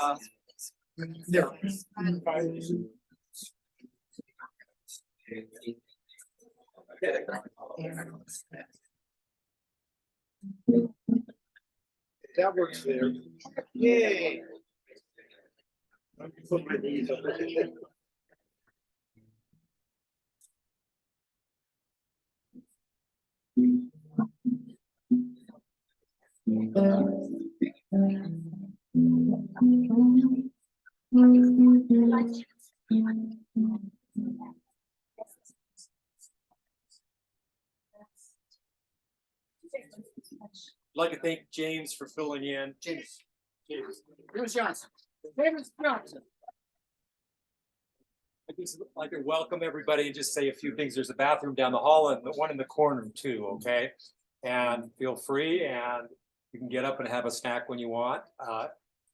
Yeah. That works there. Yay. Put my knees up. I'd like to thank James for filling in. James. James Johnson. James Johnson. I'd just like to welcome everybody and just say a few things. There's a bathroom down the hall and the one in the corner too, okay? And feel free, and you can get up and have a snack when you want.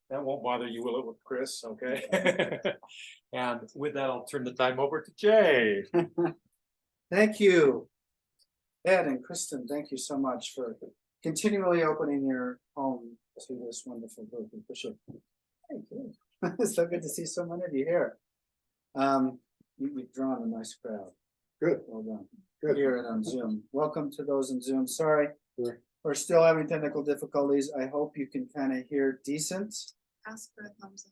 That won't bother you, will it, with Chris, okay? And with that, I'll turn the time over to Jay. Thank you, Ed and Kristen. Thank you so much for continually opening your home to this wonderful group. Hey, good. It's so good to see so many of you here. You've drawn a nice crowd. Good. Well done. Good. Here and on Zoom. Welcome to those in Zoom. Sorry, we're still having technical difficulties. I hope you can kind of hear decent. Ask for a thumbs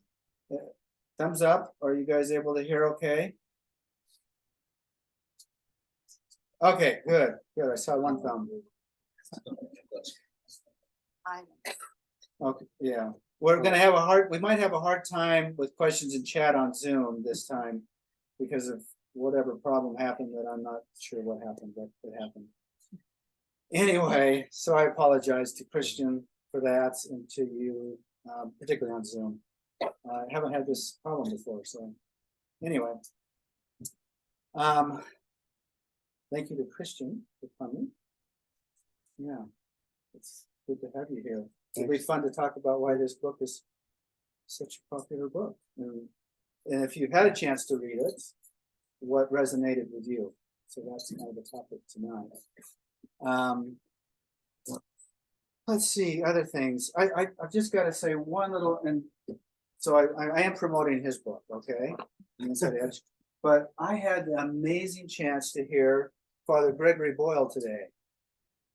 up. Thumbs up. Are you guys able to hear okay? Okay, good. Good. I saw one thumb. Okay, yeah. We're gonna have we might have a hard time with questions in chat on Zoom this time because of whatever problem happened that I'm not sure what happened, but it happened. Anyway, so I apologize to Christian for that and to you, particularly on Zoom. I haven't had this problem before, so anyway. Thank you to Christian for coming. Yeah, it's good to have you here. It'll be fun to talk about why this book is such a popular book. And if you've had a chance to read it, what resonated with you? So that's kind of the topic tonight. Let's see, other things. I've just got to say one little, and so I am promoting his book, okay? But I had the amazing chance to hear Father Gregory Boyle today.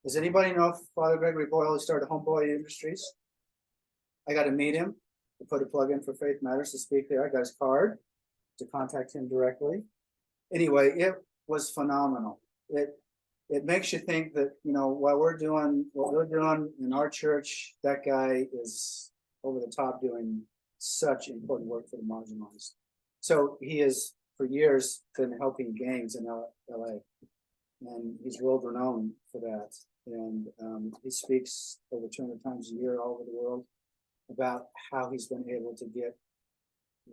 Does anybody know if Father Gregory Boyle has started Homeboy Industries? I got to meet him to put a plug in for Faith Matters to speak there. I got his card to contact him directly. Anyway, it was phenomenal. It makes you think that, you know, while we're doing what we're doing in our church, that guy is over the top doing such important work for the marginalized. So he has for years been helping gangs in LA, and he's world renowned for that. And he speaks over 200 times a year all over the world about how he's been able to get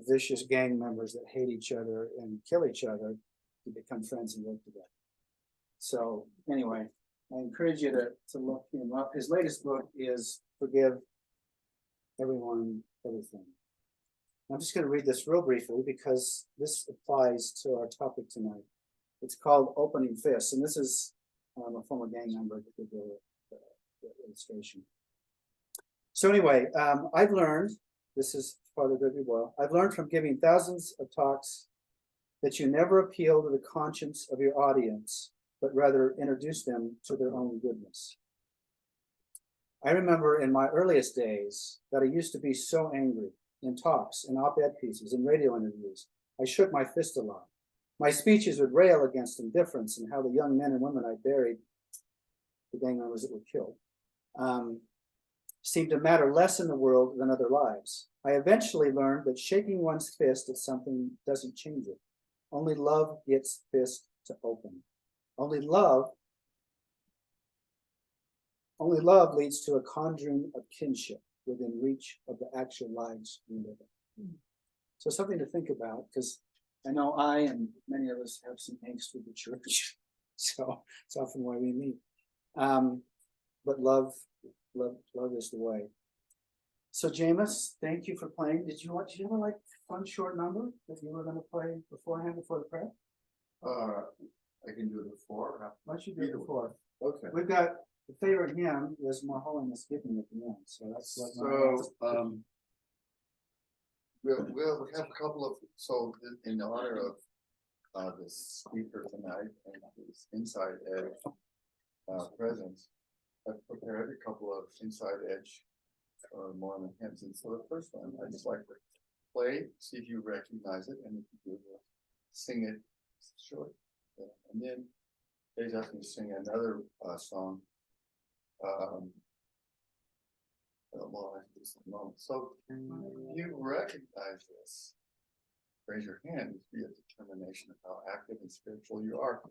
vicious gang members that hate each other and kill each other to become friends and work together. So anyway, I encourage you to look him up. His latest book is Forgive Everyone, Everything. I'm just going to read this real briefly because this applies to our topic tonight. It's called Opening Fists, and this is a former gang member that did the illustration. So anyway, I've learned, this is Father Gregory Boyle, I've learned from giving thousands of talks that you never appeal to the conscience of your audience, but rather introduce them to their own goodness. I remember in my earliest days that I used to be so angry in talks and op-ed pieces and radio interviews. I shook my fist a lot. My speeches would rail against indifference and how the young men and women I buried, the gang members that were killed, seemed to matter less in the world than other lives. I eventually learned that shaking one's fist at something doesn't change it. Only love gets fist to open. Only love leads to a conjuring of kinship within reach of the actual lives we live in. So something to think about, because I know I and many of us have some angst with the church. So it's often why we meet. But love is the way. So Jameis, thank you for playing. Did you have a like fun short number that you were going to play beforehand before the prayer? I can do the 4. Why don't you do the 4? Okay. We've got the favorite hymn is More Holiness Given at the end. So that's what we'll have a couple of, so in honor of the speaker tonight and his inside edge presence, I've prepared a couple of inside edge or Mormon hymns. And so the first one, I'd just like to play, see if you recognize it, and if you do, we'll sing it short. And then Jay's asked me to sing another song. Well, I just a moment. So you recognize this. Raise your hand to be a determination of how active and spiritual you are.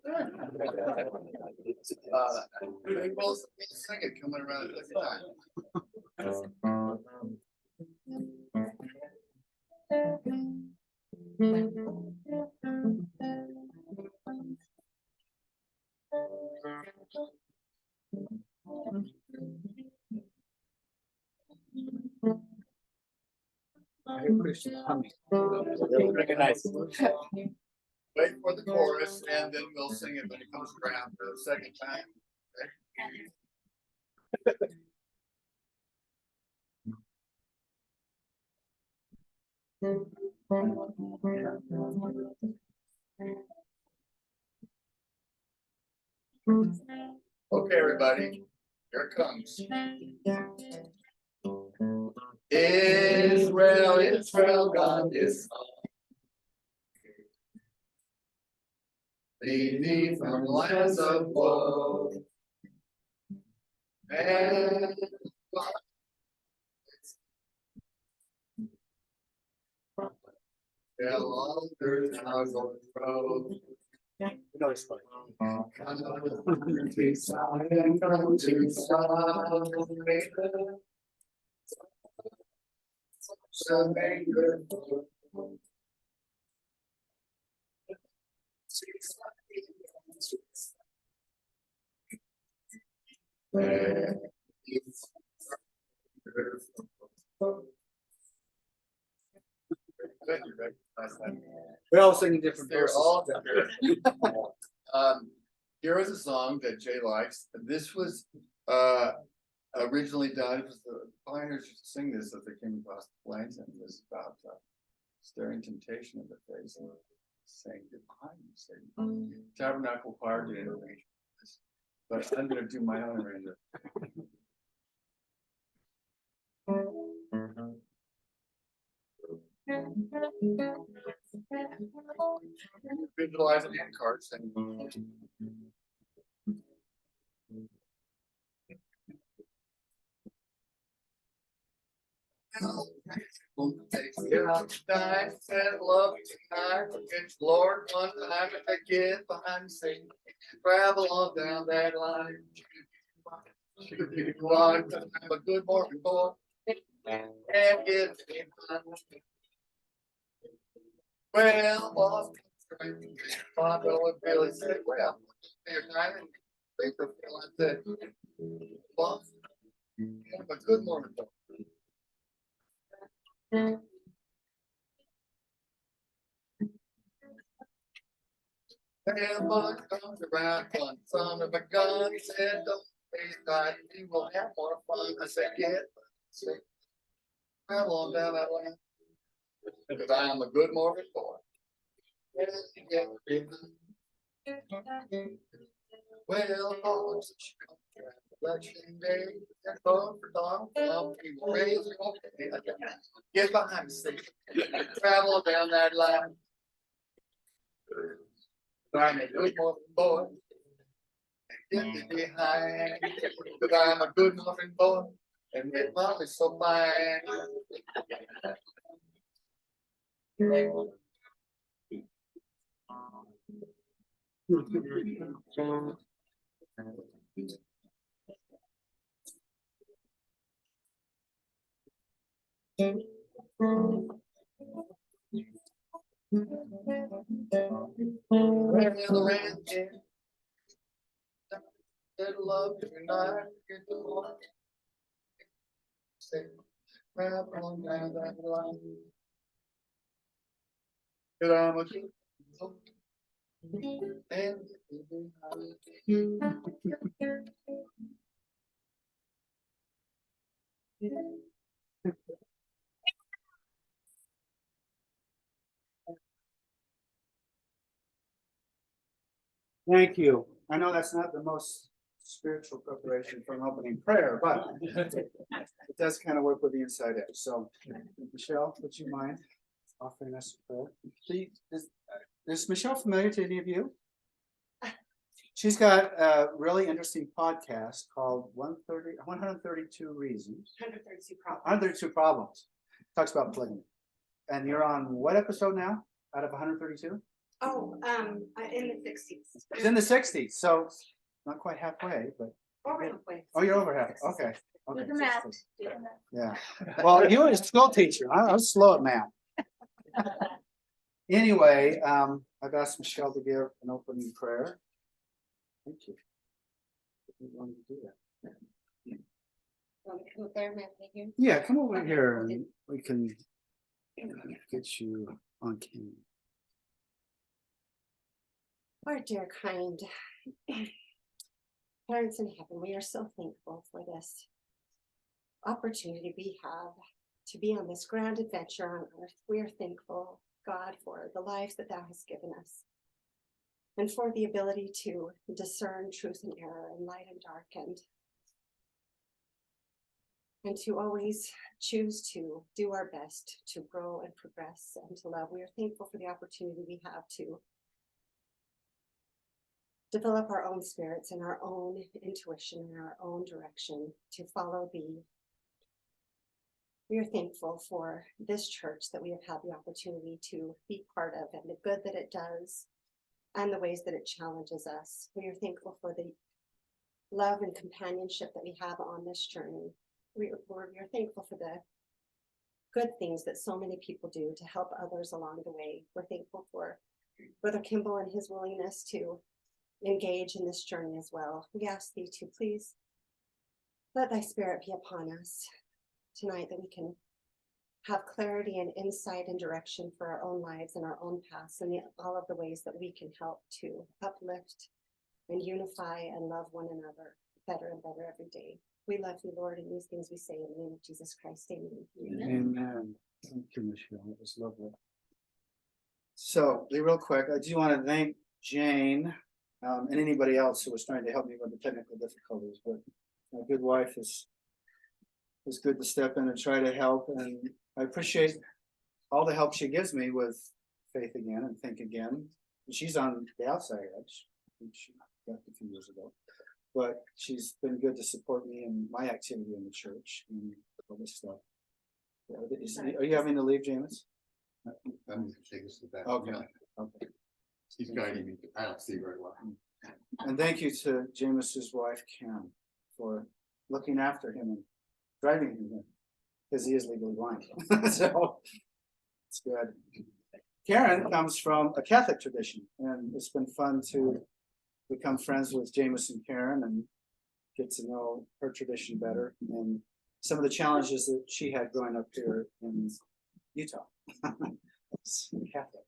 We'll sing it coming around at the time. I hear Christian humming. Recognize. Wait for the chorus, and then we'll sing it when it comes around for the second time. Okay, everybody, here it comes. Israel, Israel, God is lead thee from lands of woe. And tell others how to grow. No, it's fine. Come to Zion, come to Zion. So make good. We're all singing different They're verses. all different. Here is a song that Jay likes. This was originally done. It was the pioneers used to sing this as they came across the plains, and it was about staring temptation in the face and saying goodbye. Tabernacle Choir did an arrangement of this, but I'm going to do my own arrangement. Visualize an hand cards and time and love tonight against Lord one time if they get behind the scene. Travel on down that line. Should be quiet, have a good morning, boy. And get well, boss. Bondo would really say, well, your time and they feel like that. Boss, have a good morning, boy. And one comes around, one son of a gun, he said, don't be tight, you will have more fun. I said, yeah, travel on down that line. Because I am a good morning boy. Well, election day, and vote for Donald Trump, he will raise your get behind the seat, travel down that line. I'm a good morning boy. Get me behind, because I'm a good morning boy, and my mom is so fine. Love tonight, get the one. Say, grab on down that line. Good on with you. And Thank you. I know that's not the most spiritual preparation for an opening prayer, but it does kind of work with the inside edge. So, Michelle, would you mind offering us a prayer? Is Michelle familiar to any of you? She's got a really interesting podcast called 132 Reasons. 132 problems. 132 Problems. Talks about polygamy. And you're on what episode now out of 132? Oh, in the 60s. It's in the 60s, so not quite halfway, but Or halfway. oh, you're over half. Okay. Do Okay. the math. Do the math. Yeah. Well, you were a school teacher. I was slow at math. Anyway, I've asked Michelle to give an opening prayer. Thank you. You want to do that? Want me to come up there, Matt, right here? Yeah, come over Okay. here and we can get you on camera. Our dear kind parents in heaven, we are so thankful for this opportunity we have to be on this grand adventure on earth. We are thankful, God, for the lives that thou hast given us and for the ability to discern truth and error and light and dark and to always choose to do our best to grow and progress and to love. We are thankful for the opportunity we have to develop our own spirits and our own intuition and our own direction to follow thee. We are thankful for this church that we have had the opportunity to be part of and the good that it does and the ways that it challenges us. We are thankful for the love and companionship that we have on this journey. We are thankful for the good things that so many people do to help others along the way. We're thankful for Brother Kimball and his willingness to engage in this journey as well. We ask thee to please let thy spirit be upon us tonight, that we can have clarity and insight and direction for our own lives and our own paths and all of the ways that we can help to uplift and unify and love one another better and better every day. We love you, Lord, and these things we say in the name of Jesus Christ. Amen. Amen. Thank you, Michelle. It was lovely. So, real quick, I do want to thank Jane and anybody else who was trying to help me with the technical difficulties, but my good wife is good to step in and try to help, and I appreciate all the help she gives me with Faith Again and Think Again. She's on the outside edge. She left a few years ago, but she's been good to support me in my activity in the church and all this stuff. Are you having to leave, James? I'm taking us to that. Okay. Okay. He's guiding me. I don't see very well. And thank you to James's wife, Karen, for looking after him and driving him here, because he is legally blind. So it's good. Karen comes from a Catholic tradition, and it's been fun to become friends with James and Karen and get to know her tradition better and some of the challenges that she had growing up here in Utah. It's Catholic.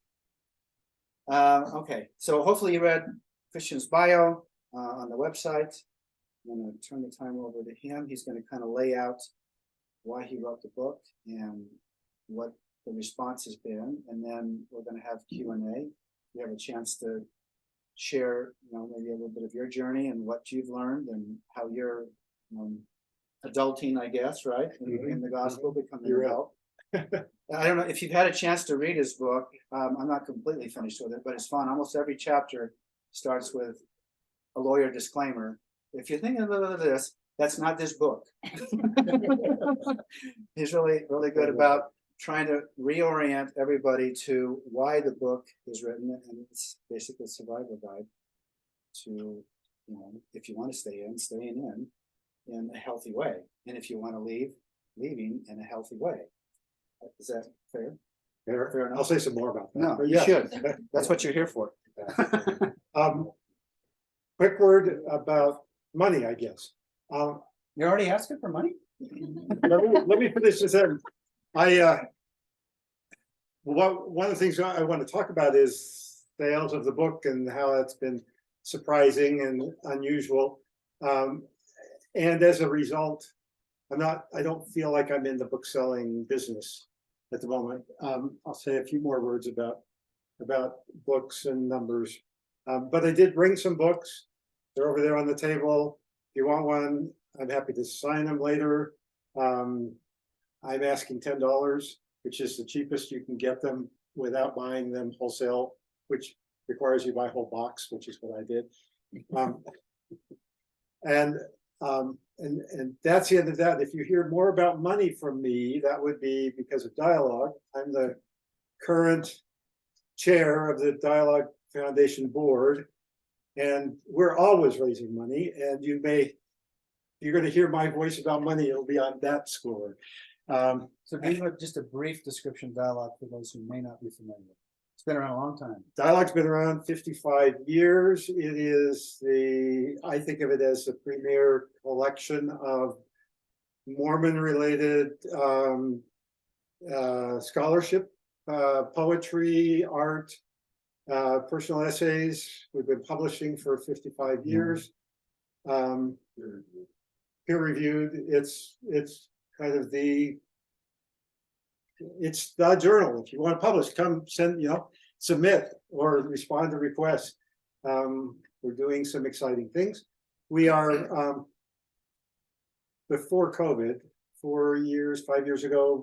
Okay, so hopefully you read Christian's bio on the website. I'm going to turn the time over to him. He's going to kind of lay out why he wrote the book and what the response has been, and then we're going to have Q&A. You have a chance to share, maybe a little bit of your journey and what you've learned and how you're adulting, I guess, right, in the gospel, becoming an adult. I don't know if you've had a chance to read his book. I'm not completely finished with it, but it's fun. Almost every chapter starts with a lawyer disclaimer. If you're thinking of this, that's not this book. He's really, really good about trying to reorient everybody to why the book is written, and it's basically a survival guide to, if you want to stay in, staying in a healthy way, and if you want to leave, leaving in a healthy way. Is that fair? Fair enough. I'll say some more about that. No, but you yeah. should. That's what you're here for. Quick word about money, I guess. You're already asking for money? Let me finish this in. One of the things I want to talk about is sales of the book and how that's been surprising and unusual. And as a result, I don't feel like I'm in the book selling business at the moment. I'll say a few more words about books and numbers. But I did bring some books. They're over there on the table. If you want one, I'm happy to sign them later. I'm asking $10, which is the cheapest you can get them without buying them wholesale, which requires you buy a whole box, which is what I did. And that's the end of that. If you hear more about money from me, that would be because of Dialogue. I'm the current chair of the Dialogue Foundation board, and we're always raising money. And you're going to hear my voice about money. It'll be on that score. So give just a brief description of Dialogue for those who may not be familiar. It's been around a long time. Dialogue's been around 55 years. It is I think of it as the premier collection of Mormon-related scholarship, poetry, art, personal essays. We've been publishing for 55 years. Peer-reviewed. It's kind of it's the journal. If you want to publish, come submit or respond to requests. We're doing some exciting things. We are before COVID, 5 years ago,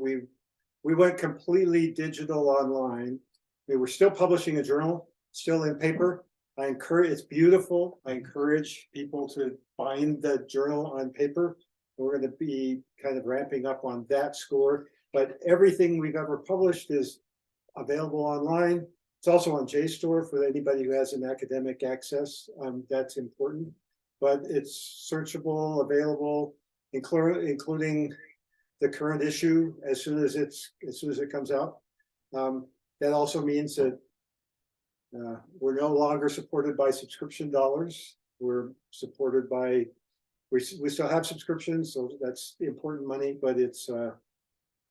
we went completely digital online. We were still publishing a journal, still in paper. It's beautiful. I encourage people to find the journal on paper. We're going to be kind of ramping up on that score. But everything we've ever published is available online. It's also on JSTOR for anybody who has an academic access. That's important. But it's searchable, available, including the current issue as soon as it comes out. That also means that we're no longer supported by subscription dollars. We're supported by we still have subscriptions, so that's important money, but it's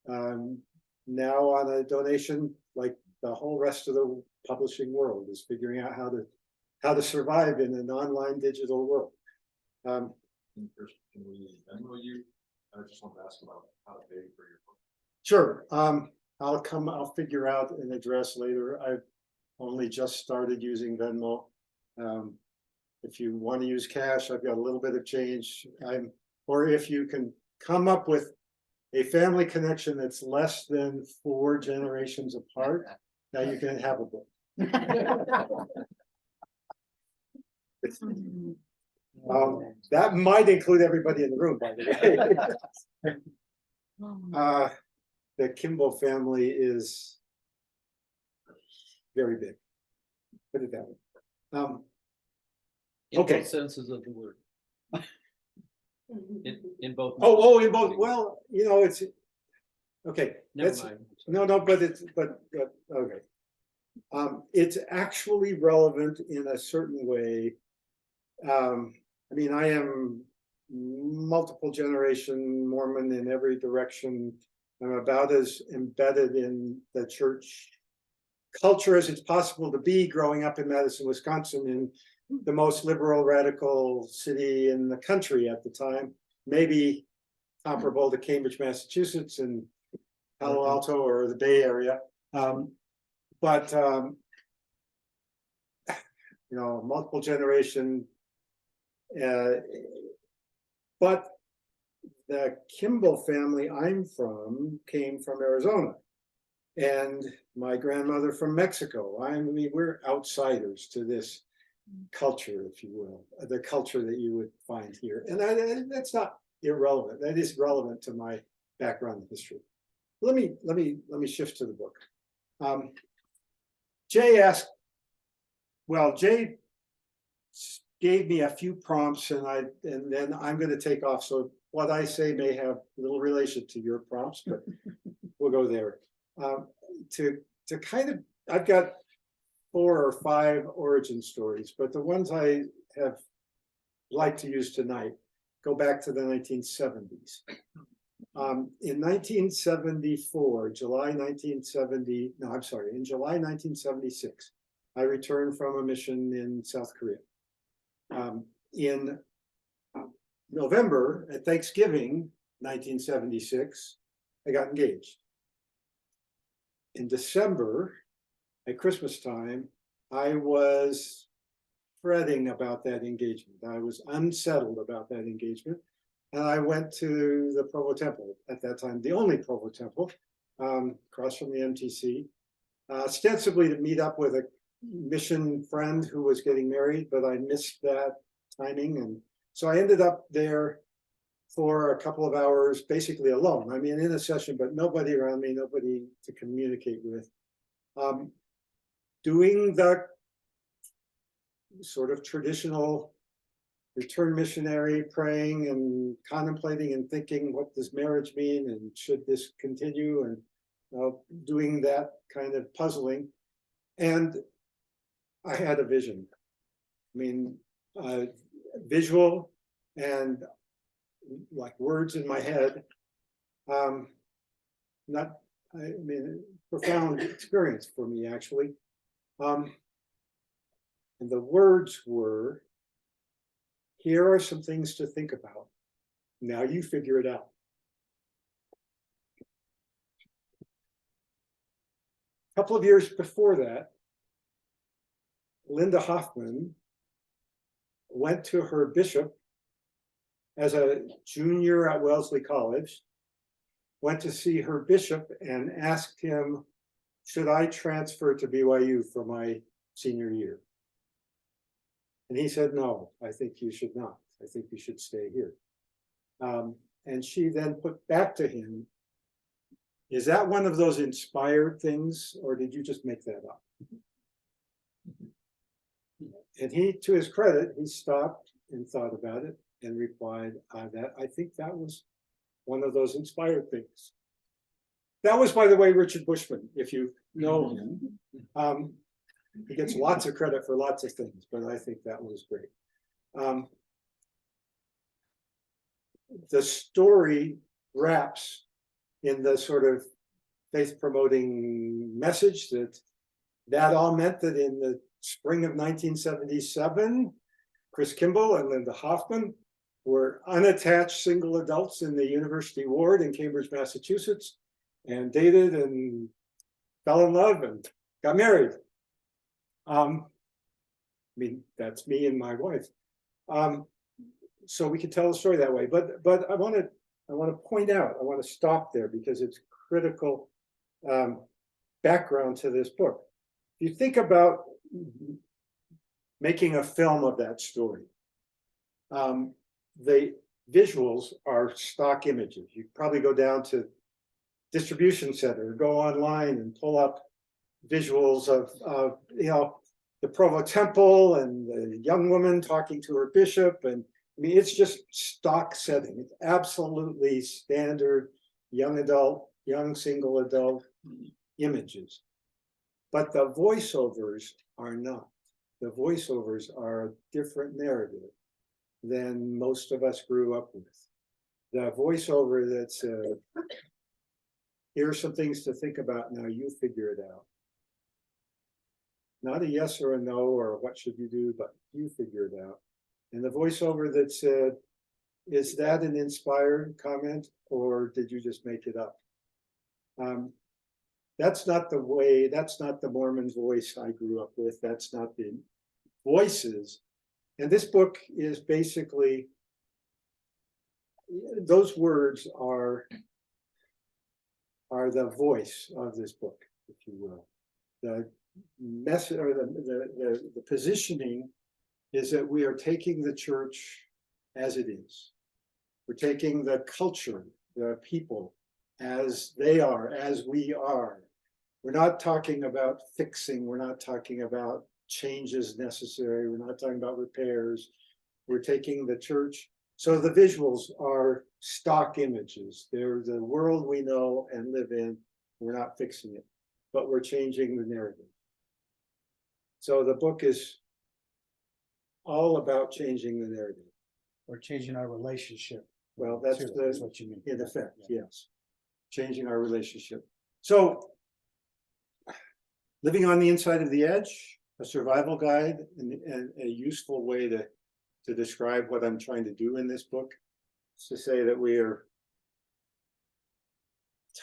now on a donation, like the whole rest of the publishing world is figuring out how to survive in an online digital world. Can we Venmo you? I just want to ask about how to pay for your book. Sure. I'll figure out an address later. I've only just started using Venmo. If you want to use cash, I've got a little bit of change. Or if you can come up with a family connection that's less than 4 generations apart, now you can have a book. That might include everybody in the room, by the way. The Kimball family is very big. Put it that way. Okay. In both senses of the word. In both. In both. Well, it's okay. Never mind. No, but okay. It's actually relevant in a certain way. I am multiple generation Mormon in every direction. I'm about as embedded in the church culture as it's possible to be growing up in Madison, Wisconsin, in the most liberal radical city in the country at the time, maybe comparable to Cambridge, Massachusetts, and Palo Alto or the Bay Area. Multiple generation. But the Kimball family I'm from came from Arizona, and my grandmother from Mexico. We're outsiders to this culture, if you will, the culture that you would find here. And that's not irrelevant. That is relevant to my background in history. Let me shift to the book. Jay gave me a few prompts, and then I'm going to take off. So what I say may have little relation to your prompts, but we'll go there. I've got 4 or 5 origin stories, but the ones I have liked to use tonight go back to the 1970s. In 1974, in July 1976, I returned from a mission in South Korea. In November, at Thanksgiving 1976, I got engaged. In December, at Christmas time, I was fretting about that engagement. I was unsettled about that engagement. And I went to the Provo Temple at that time, the only Provo Temple, across from the MTC, ostensibly to meet up with a mission friend who was getting married, but I missed that timing. And so I ended up there for a couple of hours, basically alone. I mean, in a session, but nobody around me, nobody to communicate with. Doing the sort of traditional return missionary, praying and contemplating and thinking, what does marriage mean and should this continue, and doing that kind of puzzling. And I had a vision. I mean, visual and like words in my head. Profound experience for me, actually. And the words were, here are some things to think about. Now you figure it out. A couple of years before that, Linda Hoffman went to her bishop as a junior at Wellesley College, went to see her bishop and asked him, should I transfer to BYU for my senior year? And he said, no, I think you should not. I think you should stay here. And she then put back to him, is that one of those inspired things, or did you just make that up? And he, to his credit, he stopped and thought about it and replied, I think that was one of those inspired things. That was, by the way, Richard Bushman, if you know him. He gets lots of credit for lots of things, but I think that was great. The story wraps in the sort of faith-promoting message that all meant that in the spring of 1977, Chris Kimball and Linda Hoffman were unattached single adults in the university ward in Cambridge, Massachusetts, and dated and fell in love and got married. I mean, that's me and my wife. So we could tell the story that way, but I want to point out, I want to stop there because it's critical background to this book. If you think about making a film of that story, the visuals are stock images. You probably go down to distribution center, go online and pull up visuals of the Provo Temple and the young woman talking to her bishop, and I mean it's just stock setting. It's absolutely standard young adult, young single adult images. But the voiceovers are not. The voiceovers are a different narrative than most of us grew up with. The voiceover that said, here are some things to think about, now you figure it out. Not a yes or a no or what should you do, but you figure it out. And the voiceover that said, is that an inspired comment or did you just make it up? That's not the way, that's not the Mormon voice I grew up with. That's not the voices. And this book is basically, those words are the voice of this book, if you will. The message or the positioning is that we are taking the church as it is. We're taking the culture, the people as they are, as we are. We're not talking about fixing. We're not talking about changes necessary. We're not talking about repairs. We're taking the church. So the visuals are stock images. They're the world we know and live in. We're not fixing it, but we're changing the narrative. So the book is all about changing the narrative. Or changing our relationship. Well, that's what you mean. in effect, yes. Changing our relationship. So living on the inside of the edge, a survival guide and a useful way to describe what I'm trying to do in this book is to say that we are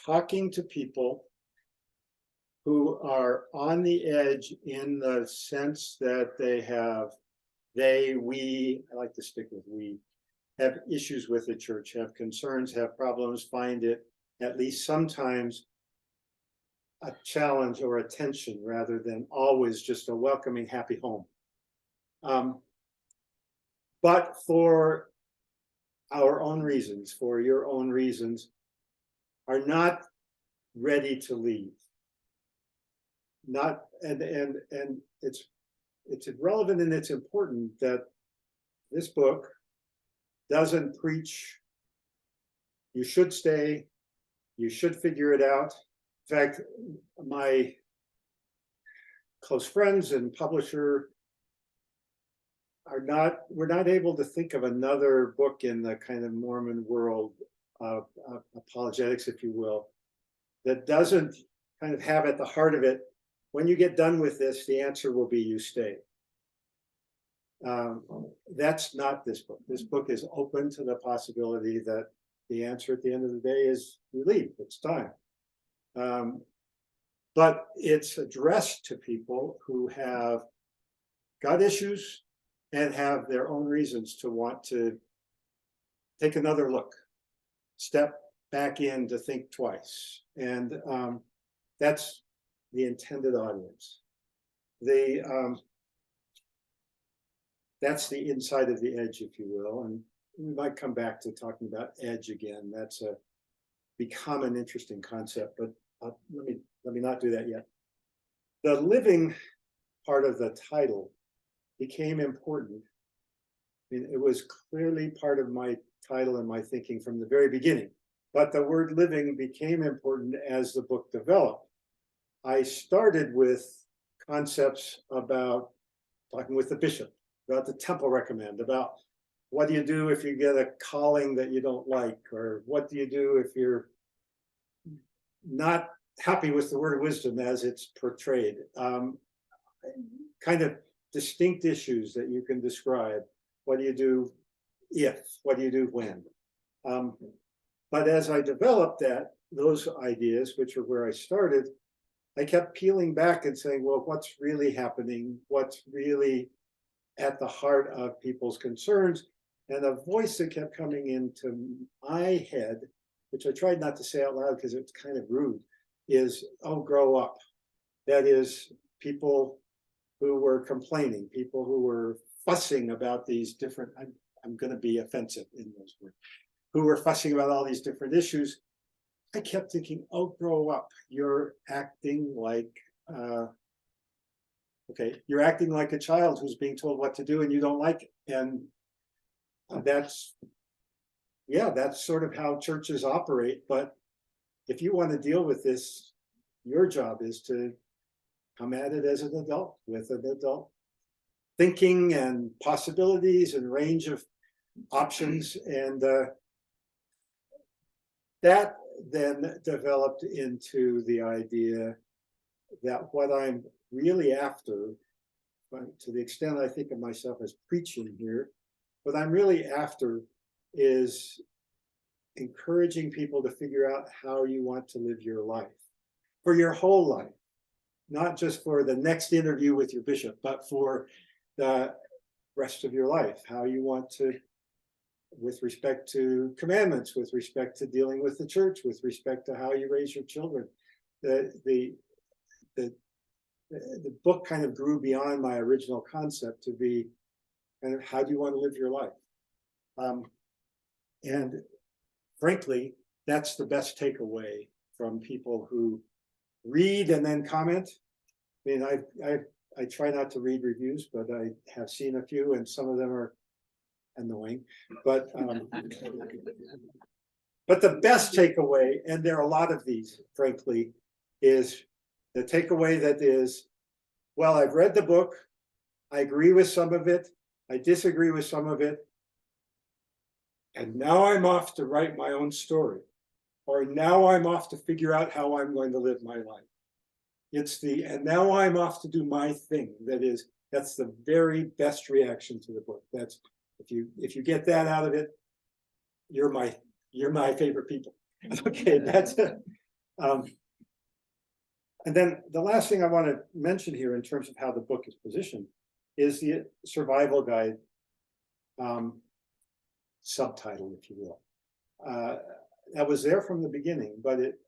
talking to people who are on the edge in the sense that they have I like to stick with we, have issues with the church, have concerns, have problems, find it at least sometimes a challenge or a tension rather than always just a welcoming, happy home. But for our own reasons, for your own reasons, are not ready to leave. Not and it's relevant and it's important that this book doesn't preach you should stay, you should figure it out. In fact, my close friends and publisher we're not able to think of another book in the kind of Mormon world of apologetics, if you will, that doesn't kind of have at the heart of it, when you get done with this, the answer will be you stay. That's not this book. This book is open to the possibility that the answer at the end of the day is you leave, it's time. But it's addressed to people who have got issues and have their own reasons to want to take another look, step back in to think twice. And that's the intended audience. That's the inside of the edge, if you will. And we might come back to talking about edge again. That's become an interesting concept, but let me not do that yet. The living part of the title became important. I mean, it was clearly part of my title and my thinking from the very beginning, but the word living became important as the book developed. I started with concepts about talking with the bishop, about the temple recommend, about what do you do if you get a calling that you don't like, or what do you do if you're not happy with the word of wisdom as it's portrayed. Kind of distinct issues that you can describe. What do you do if? What do you do when? But as I developed those ideas, which are where I started, I kept peeling back and saying, well, what's really happening? What's really at the heart of people's concerns? And a voice that kept coming into my head, which I tried not to say out loud because it's kind of rude, is, oh, grow up. That is, people who were complaining, people who were fussing about these different, I'm going to be offensive in those words, who were fussing about all these different issues. I kept thinking, oh, grow up. You're acting like, you're acting like a child who's being told what to do and you don't like it. And that's sort of how churches operate. But if you want to deal with this, your job is to come at it as an adult, with an adult thinking and possibilities and range of options. And that then developed into the idea that what I'm really after, to the extent I think of myself as preaching here, what I'm really after is encouraging people to figure out how you want to live your life, for your whole life, not just for the next interview with your bishop, but for the rest of your life, how you want to, with respect to commandments, with respect to dealing with the church, with respect to how you raise your children. The book kind of grew beyond my original concept to be kind of how do you want to live your life? And frankly, that's the best takeaway from people who read and then comment. I mean, I try not to read reviews, but I have seen a few, and some of them are annoying. But the best takeaway, and there are a lot of these, frankly, is the takeaway that is, well, I've read the book, I agree with some of it, I disagree with some of it, and now I'm off to write my own story, or now I'm off to figure out how I'm going to live my life. And now I'm off to do my thing. That's the very best reaction to the book. That's, if you get that out of it, you're my favorite people. Okay, that's it. And then the last thing I want to mention here in terms of how the book is positioned is the survival guide subtitle, if you will. That was there from the beginning, but it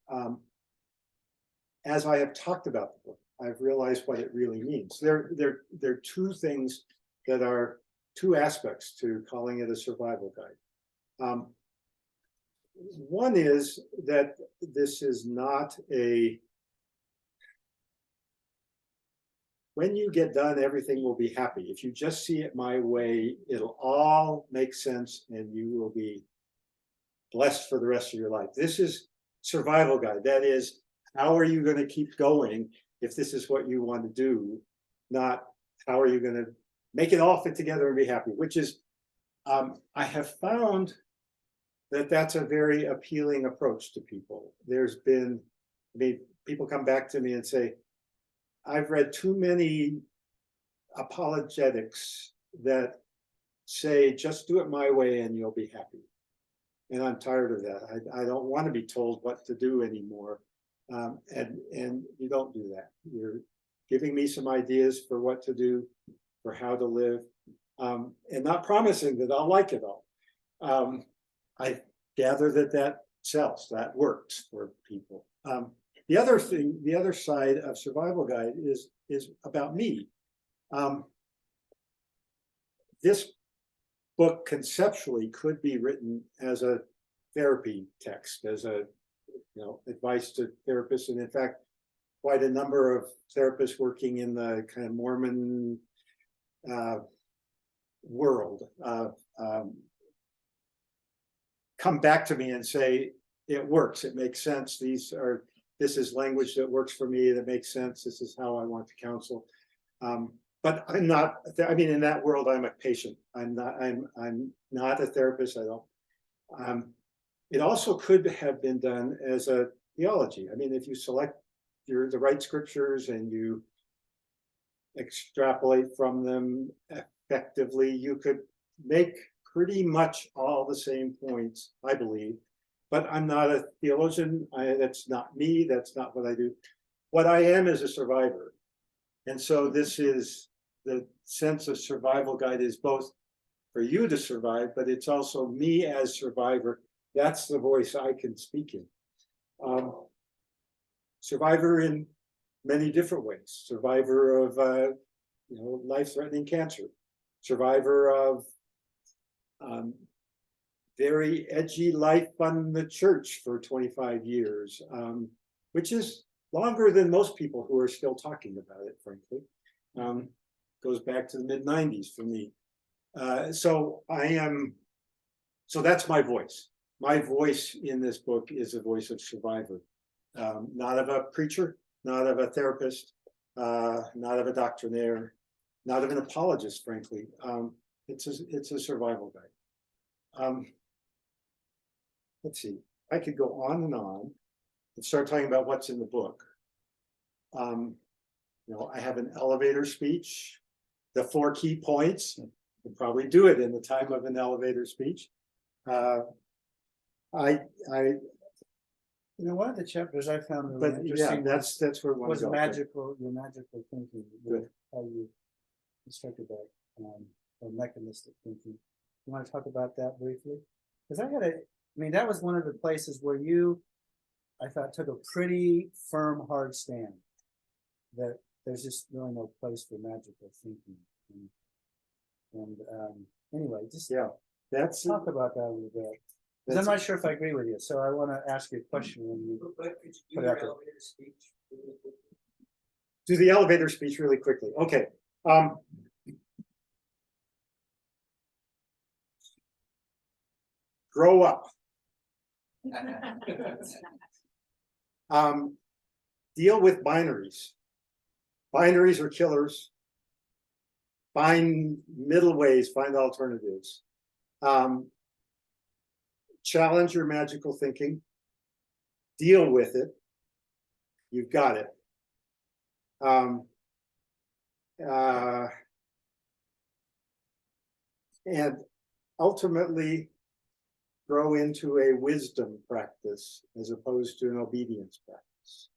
as I have talked about the book, I've realized what it really means. There are two things that are two aspects to calling it a survival guide. One is that this is not a when you get done, everything will be happy. If you just see it my way, it'll all make sense and you will be blessed for the rest of your life. This is survival guide. That is, how are you going to keep going if this is what you want to do? Not how are you going to make it all fit together and be happy, which is, I have found that that's a very appealing approach to people. There's been, I mean, people come back to me and say, I've read too many apologetics that say, just do it my way and you'll be happy. And I'm tired of that. I don't want to be told what to do anymore. And you don't do that. You're giving me some ideas for what to do, for how to live, and not promising that I'll like it all. I gather that that sells, that works for people. The other thing, the other side of Survival Guide is about me. This book conceptually could be written as a therapy text, as a advice to therapists, and in fact, quite a number of therapists working in the kind of Mormon world come back to me and say, it works, it makes sense. This is language that works for me, that makes sense. This is how I want to counsel. But I'm not, I mean, in that world, I'm a patient. I'm not a therapist. I don't. It also could have been done as a theology. I mean, if you select the right scriptures and you extrapolate from them effectively, you could make pretty much all the same points, I believe. But I'm not a theologian. That's not me. That's not what I do. What I am is a survivor. And so this is the sense of survival guide is both for you to survive, but it's also me as survivor. That's the voice I can speak in. Survivor in many different ways. Survivor of life-threatening cancer. Survivor of very edgy life on the church for 25 years, which is longer than most people who are still talking about it, frankly. Goes back to the mid-90s for me. So that's my voice. My voice in this book is a voice of survivor, not of a preacher, not of a therapist, not of a doctrinaire, not of an apologist, frankly. It's a survival guide. Let's see, I could go on and start talking about what's in the book. I have an elevator speech, the 4 key points. I could probably do it in the time of an elevator speech. One of the chapters I found really But yeah, interesting that's where we want was to go. your magical thinking, Good. how you constructed that, or mechanistic thinking. You want to talk about that briefly? Because that was one of the places where I thought, took a pretty firm, hard stand that there's just really no place for magical thinking. And anyway, just That's talk about that a little bit. Because I'm not sure if I agree with you, so I want to ask you a question when you put it out there. do the elevator speech really quickly. Okay. Grow up. Deal with binaries. Binaries are killers. Find middle ways, find alternatives. Challenge your magical thinking. Deal with it. You've got it. And ultimately grow into a wisdom practice as opposed to an obedience practice.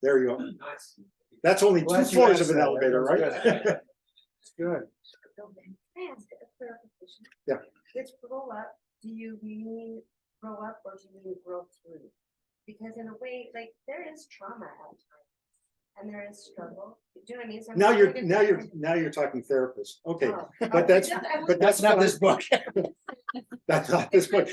There you go. Nice. That's only two Glad you floors asked of an that. elevator, right? It's good. Can I ask a clarification? Yeah. With grow up, do you mean grow up or do you mean grow through? Because in a way, like, there is trauma at times. And there is struggle. Do you know what I mean? So I'm Now trying to you're differentiate- talking therapist. Okay, Oh. but that's, I but would- that's Not this book. That's not this book.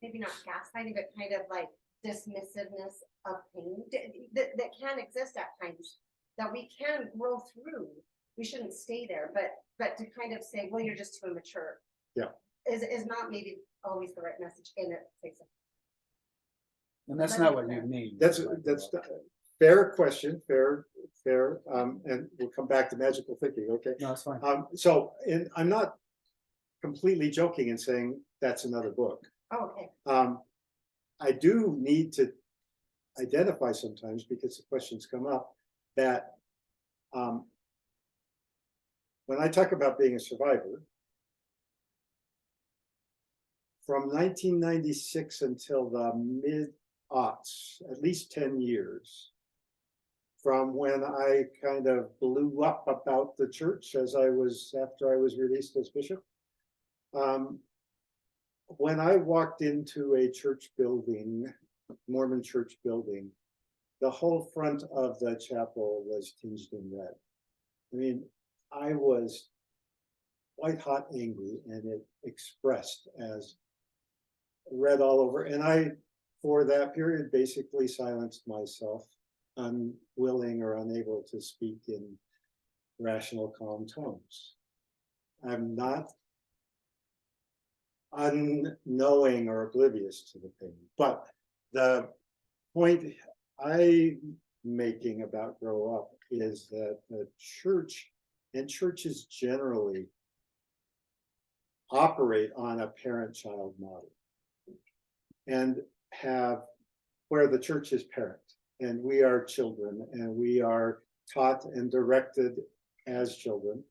Maybe not gaslighting, but kind of like dismissiveness of pain that can exist at times, that we can grow through. We shouldn't stay there, but to kind of say, well, you're just too immature. Yeah. Is not maybe always the right message in it. And that's not what you mean. That's fair question, fair, and we'll come back to magical thinking, okay? No, it's fine. So, and I'm not completely joking in saying that's another book. Oh, okay. I do need to identify sometimes, because the questions come up, that when I talk about being a survivor, from 1996 until the mid-aughts, at least 10 years, from when I kind of blew up about the church after I was released as bishop. When I walked into a church building, Mormon church building, the whole front of the chapel was tinged in red. I mean, I was white hot angry, and it expressed as red all over. And I, for that period, basically silenced myself, unwilling or unable to speak in rational, calm tones. I'm not unknowing or oblivious to the pain, but the point I'm making about grow up is that the church and churches generally operate on a parent-child model, and have where the church is parent and we are children, and we are taught and directed as children.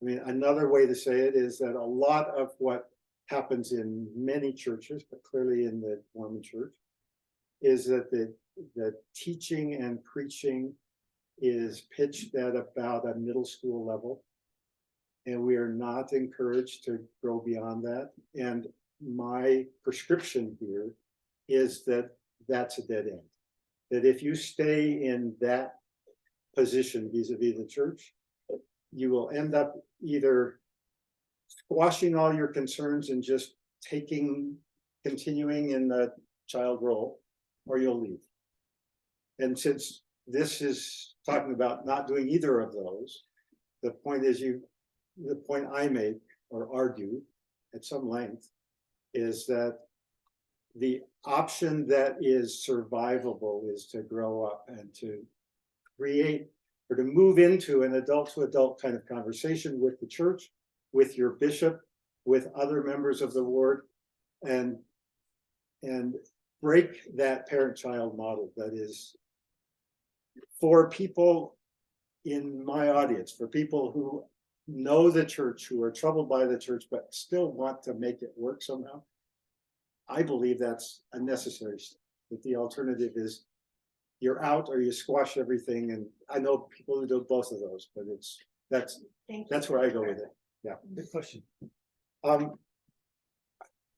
I mean, another way to say it is that a lot of what happens in many churches, but clearly in the Mormon church, is that the teaching and preaching is pitched at about a middle school level, and we are not encouraged to grow beyond that. And my prescription here is that that's a dead end. That if you stay in that position vis-a-vis the church, you will end up either squashing all your concerns and just continuing in the child role, or you'll leave. And since this is talking about not doing either of those, the point I make or argue at some length is that the option that is survivable is to grow up and to create or to move into an adult to adult kind of conversation with the church, with your bishop, with other members of the ward, and break that parent-child model that is for people in my audience, for people who know the church, who are troubled by the church, but still want to make it work somehow. I believe that's a necessary step, that the alternative is you're out or you squash everything. And I know people who do both of those, but that's where I go with it. Yeah. Good question.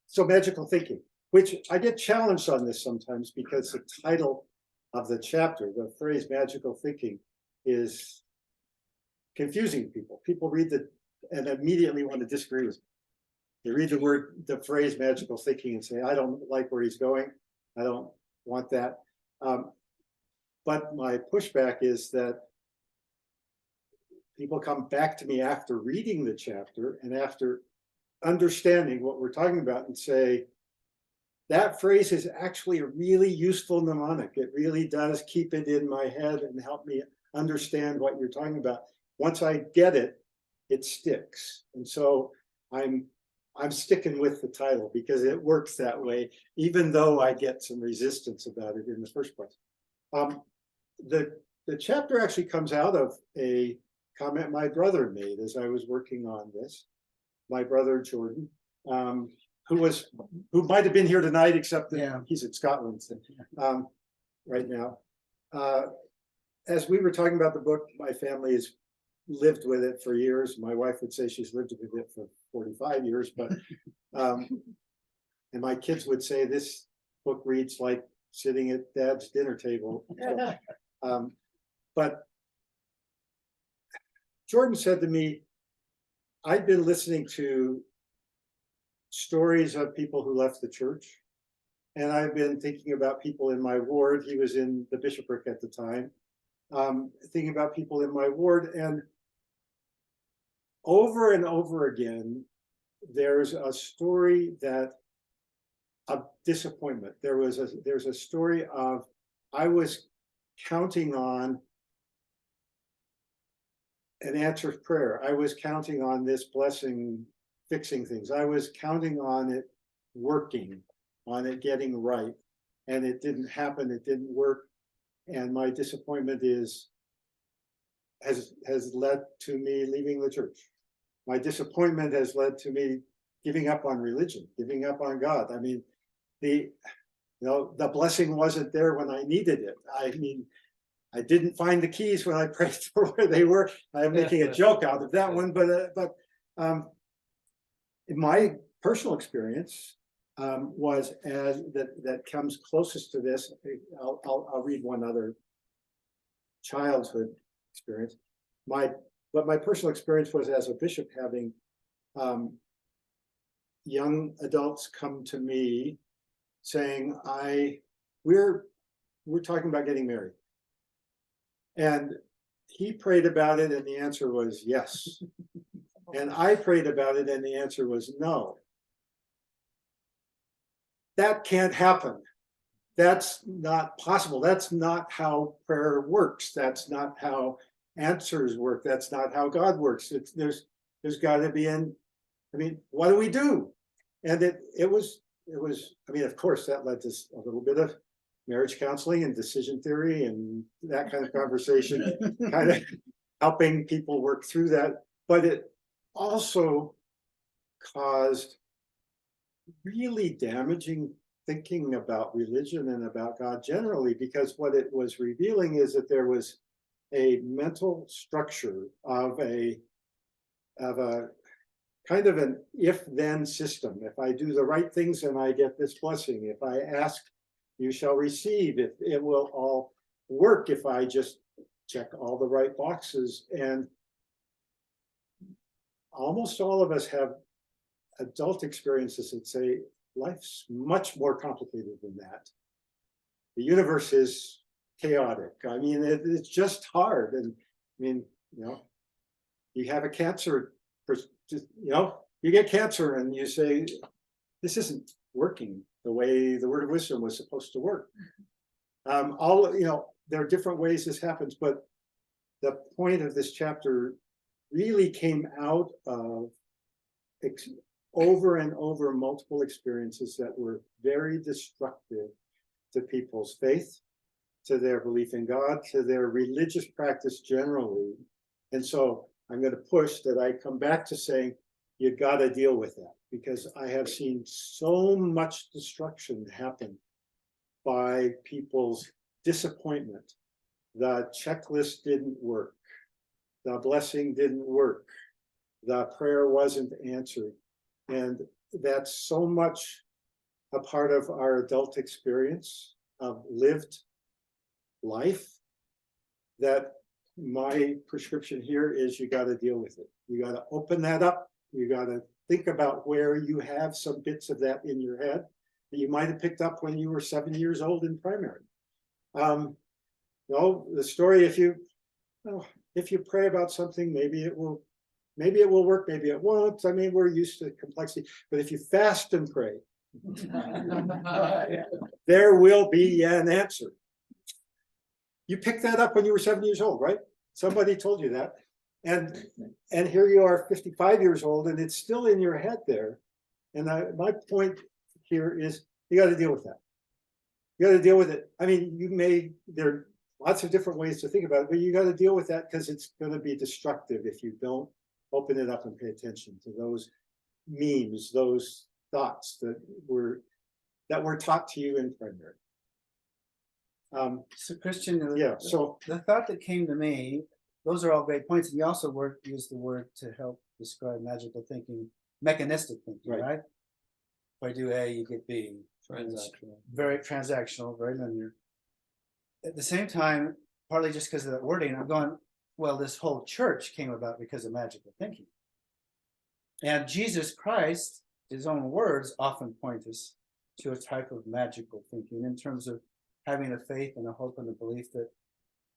So magical thinking, which I get challenged on this sometimes because the title of the chapter, the phrase magical thinking, is confusing people. People read it and immediately want to disagree with it. They read the phrase magical thinking and say, I don't like where he's going. I don't want that. But my pushback is that people come back to me after reading the chapter and after understanding what we're talking about and say, that phrase is actually a really useful mnemonic. It really does keep it in my head and help me understand what you're talking about. Once I get it, it sticks. And so I'm sticking with the title because it works that way, even though I get some resistance about it in the first place. The chapter actually comes out of a comment my brother made as I was working on this. My brother Jordan, who might have been here tonight, except that he's in Scotland right now. as we were talking about the book, my family has lived with it for years. My wife would say she's lived with it for 45 years, but and my kids would say this book reads like sitting at dad's dinner table. But Jordan said to me, I'd been listening to stories of people who left the church, and I've been thinking about people in my ward. He was in the bishopric at the time, thinking about people in my ward, and over again, there's a story that of disappointment. There's a story of, I was counting on an answered prayer. I was counting on this blessing fixing things. I was counting on it working, on it getting right, and it didn't happen. It didn't work, and my disappointment has led to me leaving the church. My disappointment has led to me giving up on religion, giving up on God. I mean, the blessing wasn't there when I needed it. I mean, I didn't find the keys when I prayed for where they were. I'm making a joke out of that one, but in my personal experience was as that comes closest to this. I'll read one other childhood experience. But my personal experience was as a bishop, having young adults come to me saying, we're talking about getting married. And he prayed about it and the answer was yes. And I prayed about it and the answer was no. That can't happen. That's not possible. That's not how prayer works. That's not how answers work. That's not how God works. There's got to be what do we do? And it was, I mean, of course, that led to a little bit of marriage counseling and decision theory and that kind of conversation, kind of helping people work through that. But it also caused really damaging thinking about religion and about God generally, because what it was revealing is that there was a mental structure of a kind of an if-then system. If I do the right things, then I get this blessing. If I ask, you shall receive. If it will all work if I just check all the right boxes. And almost all of us have adult experiences that say life's much more complicated than that. The universe is chaotic. I mean, it's just hard. And I mean, you have a cancer, you get cancer and you say, this isn't working the way the word of wisdom was supposed to work. There are different ways this happens, but the point of this chapter really came out of over and over multiple experiences that were very destructive to people's faith, to their belief in God, to their religious practice generally. And so I'm going to push that I come back to saying, you got to deal with that, because I have seen so much destruction happen by people's disappointment. The checklist didn't work. The blessing didn't work. The prayer wasn't answered. And that's so much a part of our adult experience of lived life that my prescription here is you got to deal with it. You got to open that up. You got to think about where you have some bits of that in your head that you might have picked up when you were 7 years old in primary. The story, if you pray about something, maybe it will work, maybe it won't. I mean, we're used to complexity, but if you fast and pray, there will be an answer. You picked that up when you were 7 years old, right? Somebody told you that. And here you are 55 years old and it's still in your head there. And my point here is you got to deal with that. You got to deal with it. I mean, there are lots of different ways to think about it, but you got to deal with that because it's going to be destructive if you don't open it up and pay attention to those memes, those thoughts that were taught to you in primary. So Christian. Yeah, so, The thought that came to me, those are all great points, and you also use the word to help describe magical thinking, mechanistic thinking, Right. right? If I do A, you get B. Transactional. Very transactional, very linear. At the same time, partly just because of that wording, I'm going, well, this whole church came about because of magical thinking. And Jesus Christ, his own words often point us to a type of magical thinking in terms of having a faith and a hope and a belief that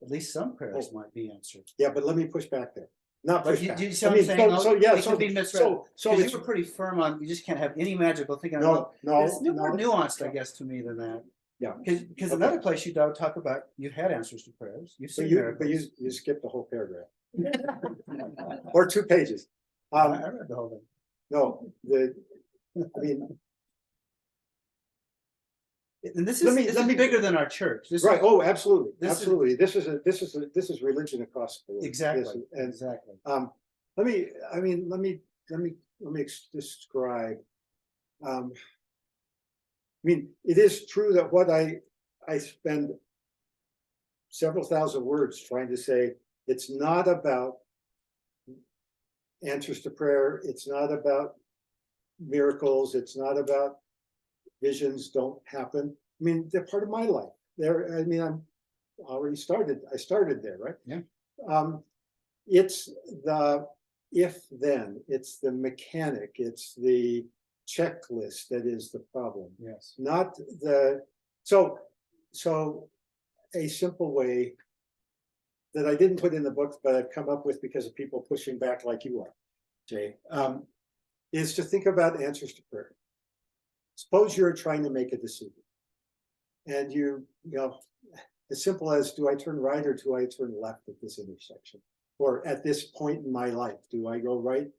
at least some prayers might be answered. yeah, but let me push back there. Not But push back. do you see I what I'm mean, saying? so, yeah, It could be misread. so Because it's, you were pretty firm on, you just can't have any magical thinking. no, It's no, more no. nuanced, I guess, to me than that. Yeah. Because Okay. another place you don't talk about, you've had answers to prayers. You've So seen you, miracles. but you skipped the whole paragraph. Or 2 pages. I read the whole thing. No, I mean, And this Let is me- bigger than our church. This right, is, oh, absolutely, this is- absolutely. This is religion across the board. exactly, And exactly. let me describe. I mean, it is true that what I spend several thousand words trying to say, it's not about answers to prayer, it's not about miracles, it's not about visions don't happen. I mean, they're part of my life. I mean, I started there, right? Yeah. It's the if-then, it's the mechanic, it's the checklist that is the problem. Yes. Not the, so a simple way that I didn't put in the book, but I've come up with because of people pushing back like you are, Jay, is to think about answers to prayer. Suppose you're trying to make a decision. And you know, as simple as, do I turn right or do I turn left at this intersection? Or at this point in my life, do I go right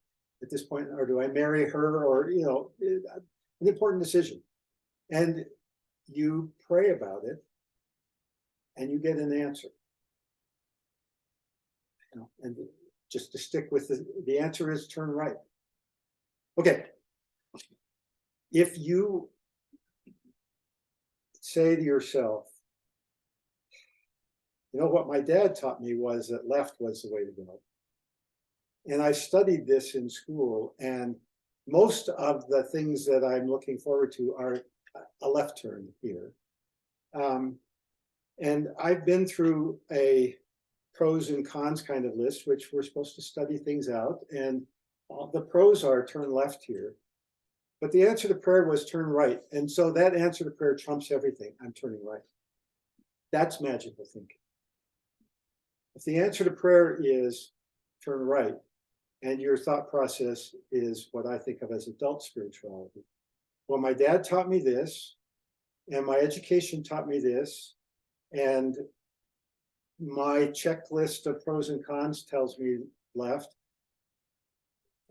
at this point, or do I marry her? Or, you know, an important decision. And you pray about it and you get an answer. You know, and just to stick with the answer is turn right. Okay. If you say to yourself, you know, what my dad taught me was that left was the way to go. And I studied this in school, and most of the things that I'm looking forward to are a left turn here. And I've been through a pros and cons kind of list, which we're supposed to study things out. And the pros are turn left here. But the answer to prayer was turn right. And so that answer to prayer trumps everything. I'm turning right. That's magical thinking. If the answer to prayer is turn right, and your thought process is what I think of as adult spirituality. Well, my dad taught me this, and my education taught me this, and my checklist of pros and cons tells me left.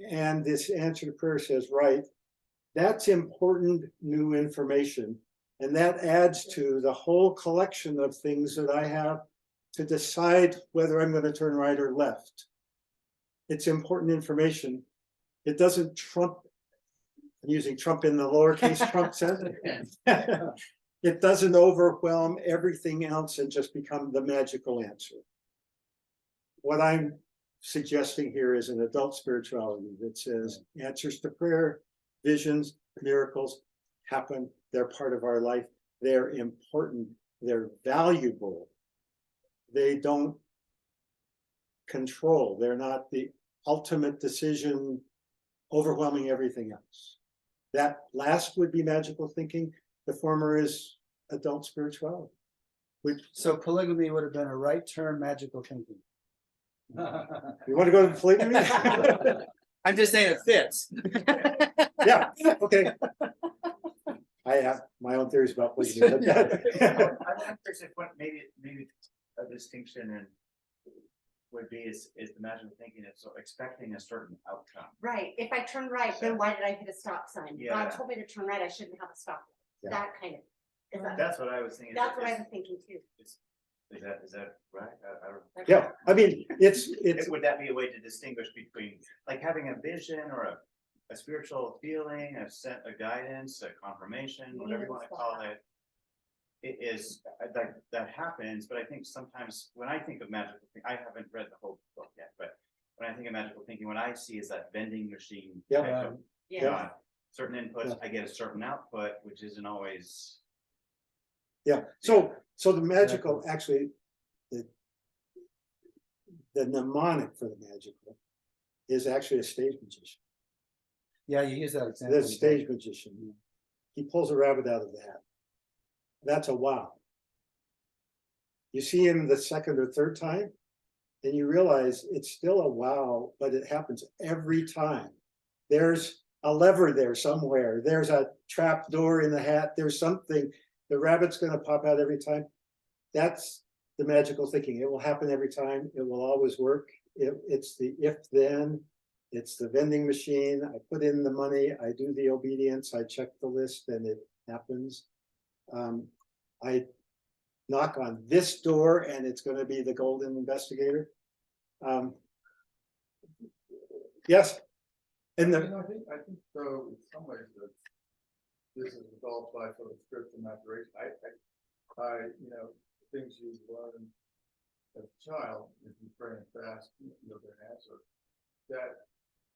And this answer to prayer says right. That's important new information. And that adds to the whole collection of things that I have to decide whether I'm going to turn right or left. It's important information. It doesn't trump, I'm using Trump in the lowercase Trump sense. It doesn't overwhelm everything else and just become the magical answer. What I'm suggesting here is an adult spirituality that says answers to prayer, visions, miracles happen. They're part of our life. They're important. They're valuable. They don't control. They're not the ultimate decision overwhelming everything else. That last would be magical thinking. The former is adult spirituality. So polygamy would have been a right turn magical thinking. You want to go to polygamy? I'm just saying it fits. Yeah, okay. I have my own theories about polygamy. But I wonder if what maybe a distinction and would be is the magical thinking of so expecting a certain outcome. Right, if I turn right, then why did I hit a stop sign? God Yeah. told me to turn right, I shouldn't have a stop. Yeah. That kind of. Is that- That's what I was thinking. That's what I was thinking too. Is that right? I don't. yeah, I mean, it's Would that be a way to distinguish between like having a vision or a spiritual feeling, a guidance, a confirmation, whatever you want to call it? that happens, but I think sometimes when I think of magical thinking, I haven't read the whole book yet, but when I think of magical thinking, what I see is that vending machine. Yeah. type of, Yeah. certain inputs, Yeah. I get a certain output, which isn't always. Yeah, so the magical, actually, the mnemonic for the magical is actually a stage magician. Yeah, you use that example. The stage magician, he pulls a rabbit out of the hat. That's a wow. You see him the second or third time, and you realize it's still a wow, but it happens every time. There's a lever there somewhere. There's a trap door in the hat. There's something. The rabbit's going to pop out every time. That's the magical thinking. It will happen every time. It will always work. It's the if then. It's the vending machine. I put in the money. I do the obedience. I check the list, and it happens. I knock on this door, and it's going to be the golden investigator. Yes. And I think though, in some ways that this is developed by sort of spiritual maturation. Things you learn as a child, if you pray and fast, you'll get an answer.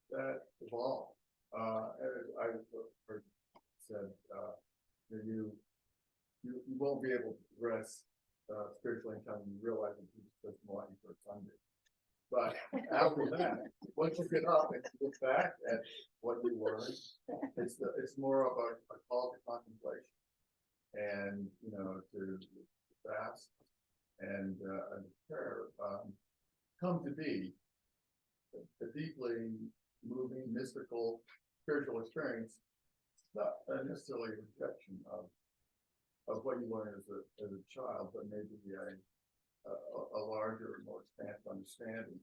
That evolved. As I heard said, you won't be able to progress spiritually until you realize that Jesus doesn't want you for Sunday. But after that, once you get up and look back at what you learned, it's more of a call to contemplation, and to fast and prayer come to be a deeply moving, mystical, spiritual experience. It's not necessarily a rejection of what you learned as a child, but maybe a larger, more expansive understanding.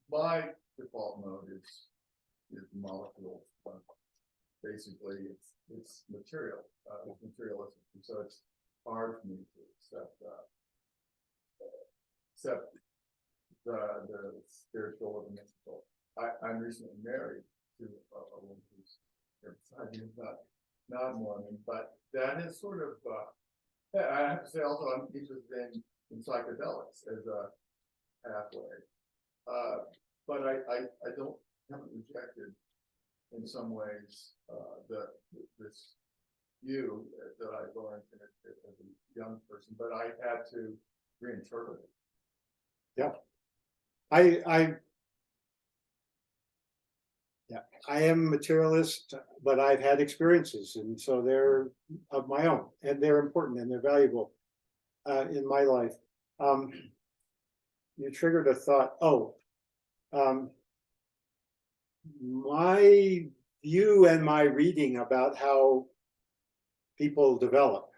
My default mode is molecule. Basically, it's material, it's materialistic, and so it's hard for me to accept the spiritual or the mystical. I'm recently married to a woman who's not Mormon, but that is sort of. I have to say also I'm interested in psychedelics as a pathway, but I haven't rejected in some ways this view that I learned as a young person, but I had to reinterpret it. yeah, I am materialist, but I've had experiences, and so they're of my own, and they're important and they're valuable in my life. You triggered a thought. My view and my reading about how people develop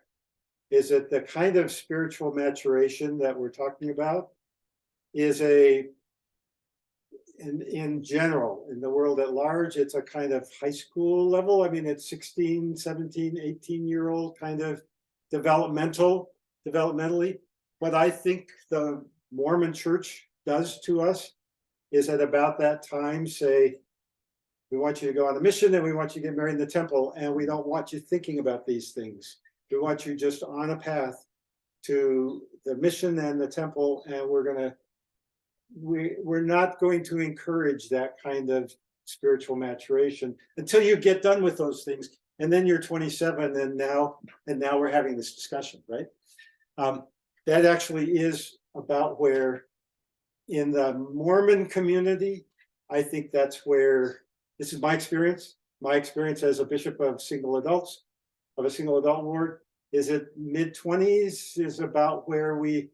is that the kind of spiritual maturation that we're talking about is in general, in the world at large, it's a kind of high school level. I mean, it's 16, 17, 18-year-old kind of developmentally. What I think the Mormon church does to us is at about that time say, we want you to go on a mission, and we want you to get married in the temple, and we don't want you thinking about these things. We want you just on a path to the mission and the temple, and we're not going to encourage that kind of spiritual maturation until you get done with those things. And then you're 27, and now we're having this discussion, right? That actually is about where in the Mormon community, I think that's where, this is my experience as a bishop of a single adult ward, is it mid-20s is about where we,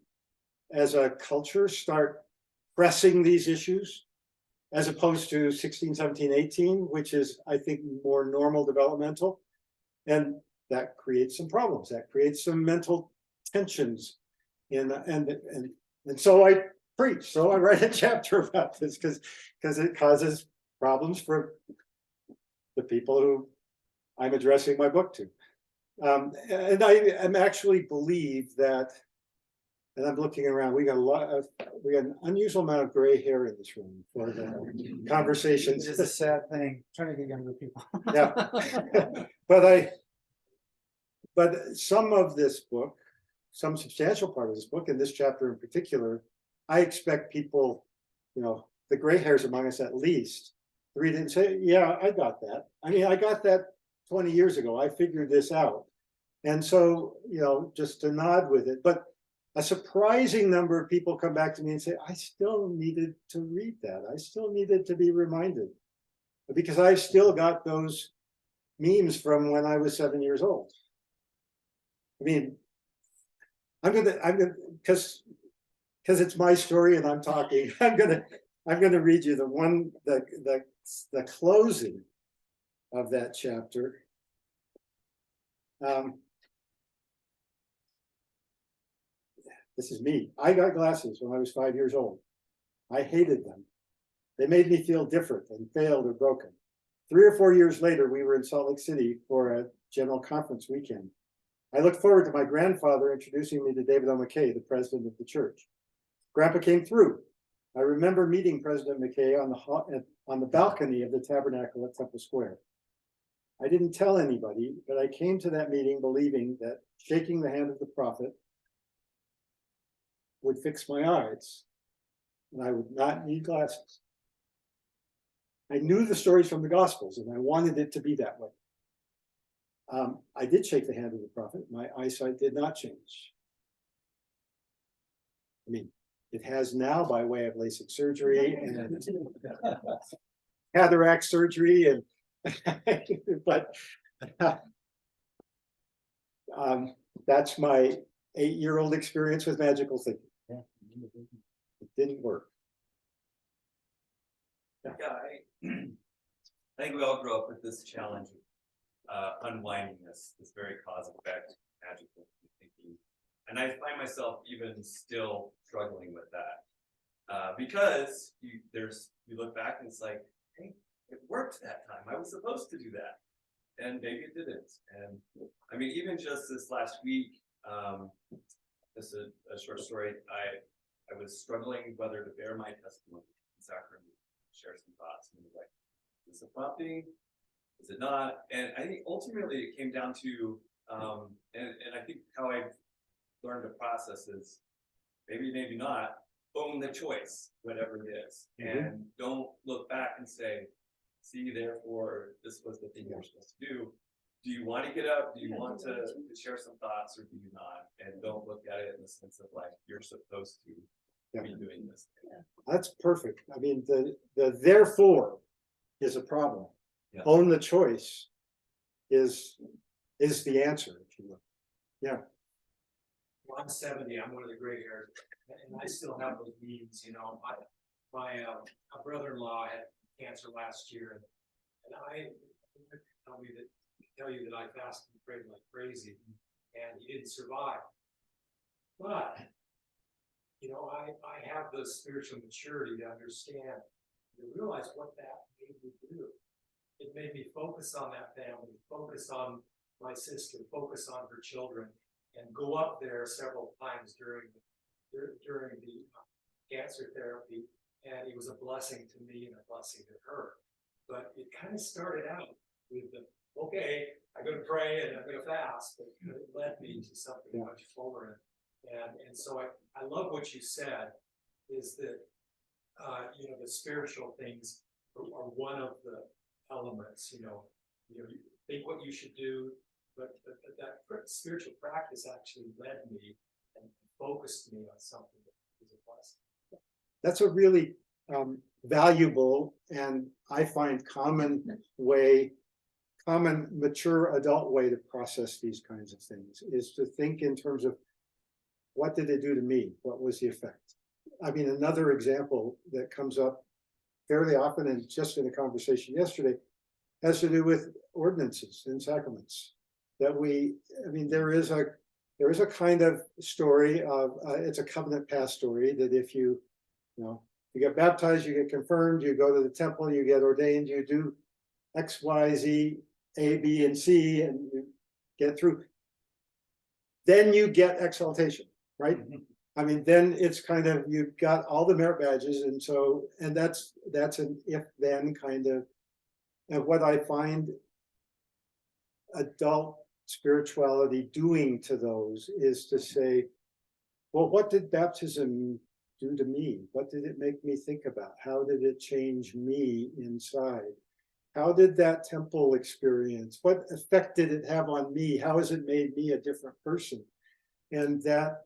as a culture, start pressing these issues, as opposed to 16, 17, 18, which is, I think, more normal developmental. And that creates some problems. That creates some mental tensions. And so I preach. So I write a chapter about this because it causes problems for the people who I'm addressing my book to. And I actually believe that, and I'm looking around, we got an unusual amount of gray hair in this room for the conversations. It's a sad thing, trying to get younger people. Yeah. But but some of this book, some substantial part of this book, and this chapter in particular, I expect people, the gray hairs among us at least, to read it and say, yeah, I got that. I mean, I got that 20 years ago. I figured this out. And so, just to nod with it. But a surprising number of people come back to me and say, I still needed to read that. I still needed to be reminded. Because I've still got those memes from when I was 7 years old. I mean, I'm gonna, because it's my story and I'm talking, I'm gonna read you the closing of that chapter. This is me. I got glasses when I was 5 years old. I hated them. They made me feel different and failed or broken. 3 or 4 years later, we were in Salt Lake City for a general conference weekend. I looked forward to my grandfather introducing me to David O. McKay, the president of the church. Grandpa came through. I remember meeting President McKay on the balcony of the Tabernacle at Temple Square. I didn't tell anybody, but I came to that meeting believing that shaking the hand of the prophet would fix my eyes, and I would not need glasses. I knew the stories from the Gospels, and I wanted it to be that way. I did shake the hand of the prophet. My eyesight did not change. I mean, it has now by way of LASIK surgery and cataract surgery, and but that's my 8-year-old experience with magical thinking. It didn't work. Yeah, I think we all grew up with this challenge of unwinding this very cause effect magical thinking, and I find myself even still struggling with that because you look back and it's like, hey, it worked that time. I was supposed to do that, and maybe it didn't. And I mean, even just this last week, this is a short story. I was struggling whether to bear my testimony in sacrament, share some thoughts, and like, is it prompting? Is it not? And I think ultimately it came down to, and I think how I've learned to process is maybe not, own the choice, whatever it is, and don't look back and say, see, therefore, this was the thing you're supposed to do. Do you want to get up? Do you want to share some thoughts, or do you not? And don't look at it in the sense of like, you're supposed to be doing this. That's perfect. I mean, the therefore is a problem. Yeah. Own the choice is the answer, if you will. Yeah. Well, I'm 70, I'm one of the gray hairs, and I still have those memes, my brother-in-law had cancer last year, and I tell you that I fasted and prayed like crazy, and he didn't survive. But I have the spiritual maturity to understand, to realize what that made me do. It made me focus on that family, focus on my sister, focus on her children, and go up there several times during the cancer therapy. And it was a blessing to me and a blessing to her. But it kind of started out with okay, I'm going to pray and I'm going to fast, but it led me to something much fuller. And so I love what you said, is that the spiritual things are one of the elements. You think what you should do, but that spiritual practice actually led me and focused me on something that was a blessing. That's a really valuable, and I find common mature adult way to process these kinds of things, is to think in terms of, what did it do to me? What was the effect? I mean, another example that comes up fairly often, and just in a conversation yesterday, has to do with ordinances and sacraments. That there is a kind of story of, it's a covenant pass story, that if you get baptized, you get confirmed, you go to the temple, you get ordained, you do X, Y, Z, A, B, and C, and you get through. Then you get exaltation, right? I mean, then it's kind of, you've got all the merit badges, and that's an if-then kind of, and what I find adult spirituality doing to those is to say, well, what did baptism do to me? What did it make me think about? How did it change me inside? How did that temple experience, what effect did it have on me? How has it made me a different person? And that,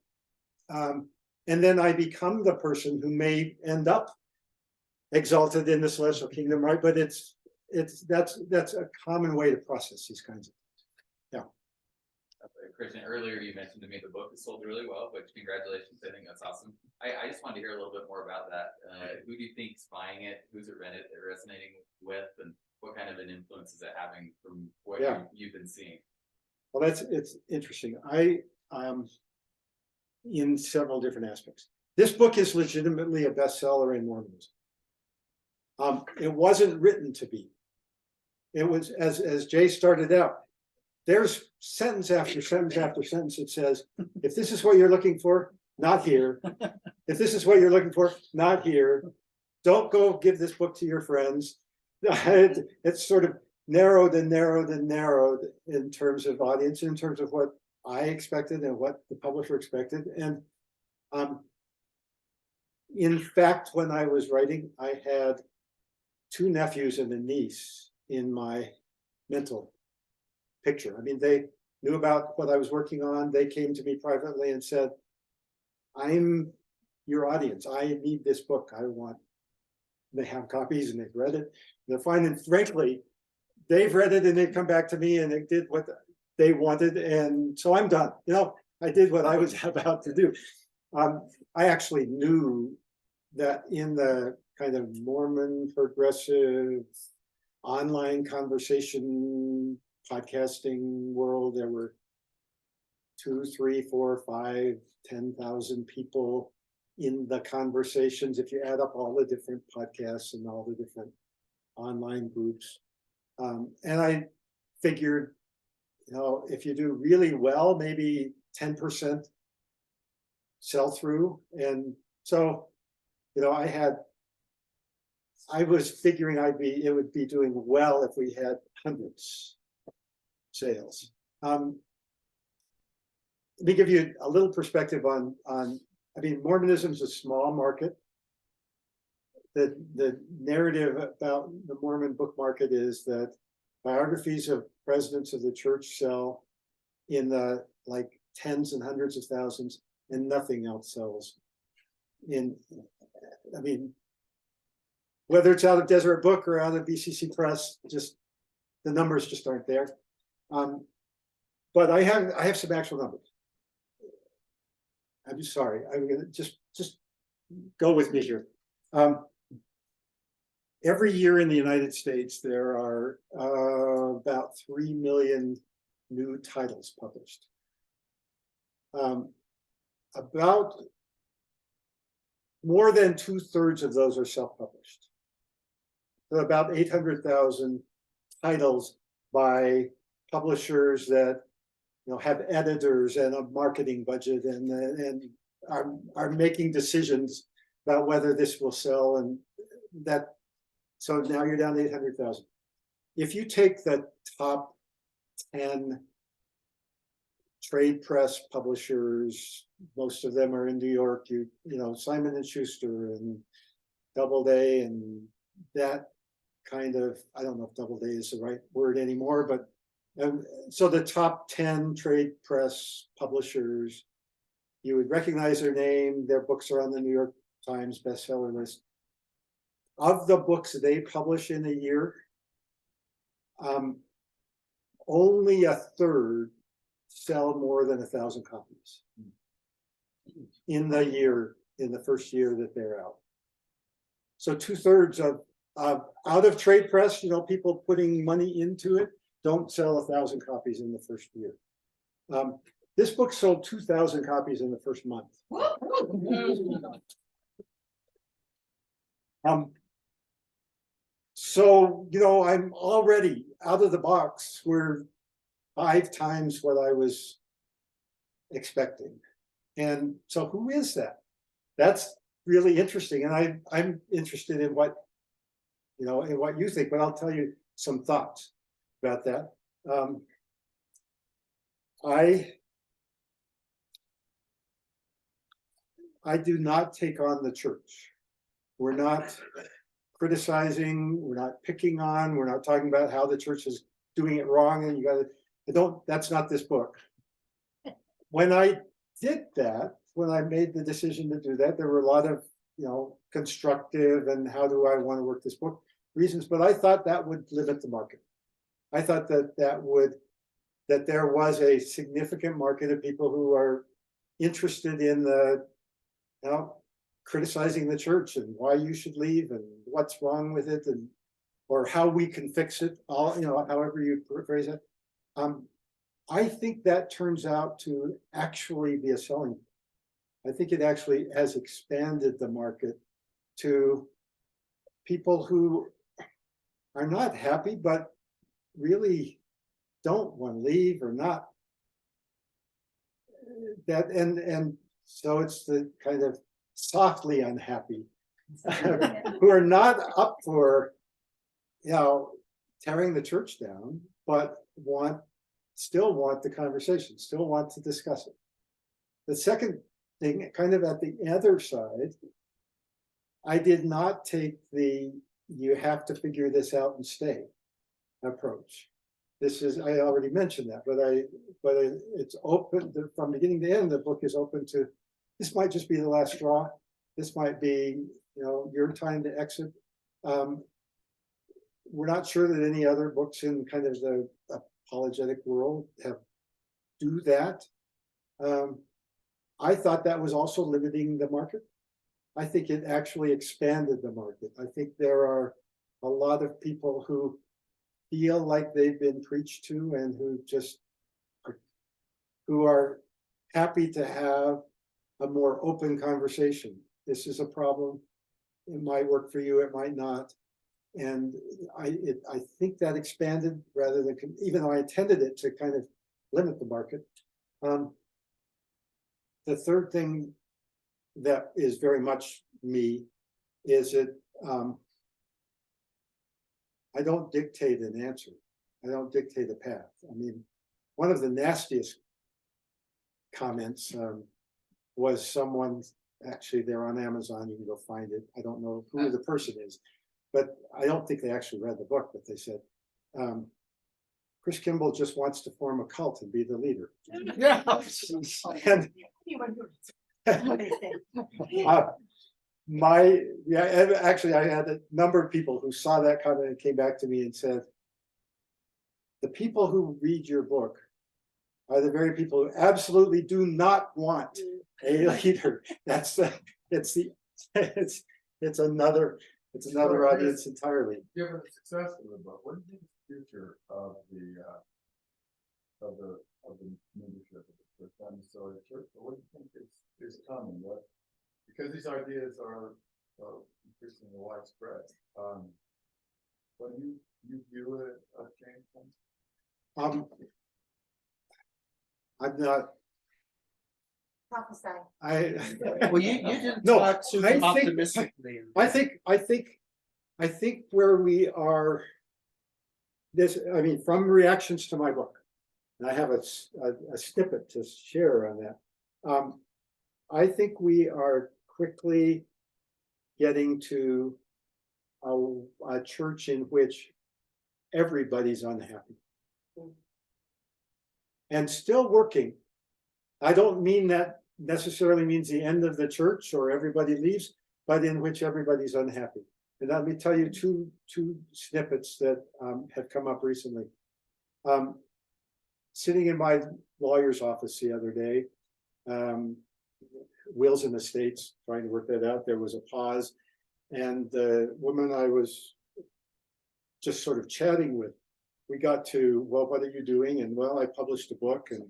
and then I become the person who may end up exalted in the celestial kingdom, right? But that's a common way to process these kinds of things. Christian, earlier you mentioned to me the book is sold really well, which congratulations, I think that's awesome. I just wanted to hear a little bit more about that. Who do you think's buying it? Who's it resonating with, and what kind of an influence is it having from what you've been seeing? Well, it's interesting. I in several different aspects. This book is legitimately a bestseller in Mormonism. It wasn't written to be. It was, as Jay started out, there's sentence after sentence after sentence that says, if this is what you're looking for, not here. If this is what you're looking for, not here. Don't go give this book to your friends. It's sort of narrowed and narrowed and narrowed in terms of audience, in terms of what I expected and what the publisher expected. And in fact, when I was writing, I had 2 nephews and a niece in my mental picture. I mean, they knew about what I was working on. They came to me privately and said, I'm your audience. I need this book. I want, they have copies and they've read it. They're fine. And frankly, they've read it and they've come back to me and they did what they wanted. And so I'm done. You know, I did what I was about to do. I actually knew that in the kind of Mormon progressive online conversation podcasting world, there were 2, 3, 4, 5, 10,000 people in the conversations. If you add up all the different podcasts and all the different online groups, and I figured, you know, if you do really well, maybe 10% sell through. And so, you know, I was figuring it would be doing well if we had hundreds sales. Let me give you a little perspective on I mean, Mormonism is a small market. The narrative about the Mormon book market is that biographies of presidents of the church sell in the like tens and hundreds of thousands, and nothing else sells. I mean, whether it's out of Deseret Book or out of BCC Press, just the numbers just aren't there. But I have some actual numbers. I'm sorry. I'm gonna just go with me here. Every year in the United States, there are about 3 million new titles published. About more than 2/3 of those are self-published. So about 800,000 titles by publishers that, you know, have editors and a marketing budget and are making decisions about whether this will sell, and that. So now you're down to 800,000. If you take the top 10 trade press publishers, most of them are in New York, you know, Simon and Schuster and Doubleday and that kind of, I don't know if Doubleday is the right word anymore, but so the top 10 trade press publishers, you would recognize their name. Their books are on the New York Times bestseller list. Of the books they publish in a year, only 1/3 sell more than 1,000 copies in the year, in the first year that they're out. So 2/3 of out of trade press, you know, people putting money into it, don't sell 1,000 copies in the first year. This book sold 2,000 copies in the first month. So, you know, I'm already out of the box. We're 5 times what I was expecting. And so who is that? That's really interesting. And I'm interested in what, you know, in what you think, but I'll tell you some thoughts about that. I do not take on the church. We're not criticizing, we're not picking on, we're not talking about how the church is doing it wrong and you gotta, that's not this book. When I did that, when I made the decision to do that, there were a lot of, constructive and how do I want to work this book reasons, but I thought that would limit the market. I thought that there was a significant market of people who are interested in criticizing the church and why you should leave and what's wrong with it and or how we can fix it, however you phrase it. I think that turns out to actually be a selling. I think it actually has expanded the market to people who are not happy, but really don't want to leave or not. That and so it's the kind of softly unhappy who are not up for tearing the church down, but still want the conversation, still want to discuss it. The second thing, kind of at the other side, I did not take the you have to figure this out and stay approach. This is, I already mentioned that, but it's open from beginning to end. The book is open to, this might just be the last straw. This might be, your time to exit. We're not sure that any other books in kind of the apologetic world do that. I thought that was also limiting the market. I think it actually expanded the market. I think there are a lot of people who feel like they've been preached to and who are happy to have a more open conversation. This is a problem. It might work for you, it might not. And I think that expanded rather than, even though I intended it to kind of limit the market. The third thing that is very much me is that I don't dictate an answer. I don't dictate a path. I mean, one of the nastiest comments was someone, actually they're on Amazon, you can go find it. I don't know who the person is, but I don't think they actually read the book, but they said, Chris Kimball just wants to form a cult and be the leader. Yeah. And, actually I had a number of people who saw that comment and came back to me and said, the people who read your book are the very people who absolutely do not want a leader. It's another audience entirely. Given the success of the book, what do you think is the future of the membership of the Church? Not necessarily the church, but what do you think is coming? Because these ideas are increasingly widespread. What do you view it a change from? Prophesy. Well, you didn't No, talk super I think- optimistically. I think where we are, from reactions to my book, and I have a snippet to share on that. I think we are quickly getting to a church in which everybody's unhappy. And still working. I don't mean that necessarily means the end of the church or everybody leaves, but in which everybody's unhappy. And let me tell you two snippets that have come up recently. Sitting in my lawyer's office the other day, wills and estates, trying to work that out. There was a pause, and the woman I was just sort of chatting with, we got to, well, what are you doing? And well, I published a book, and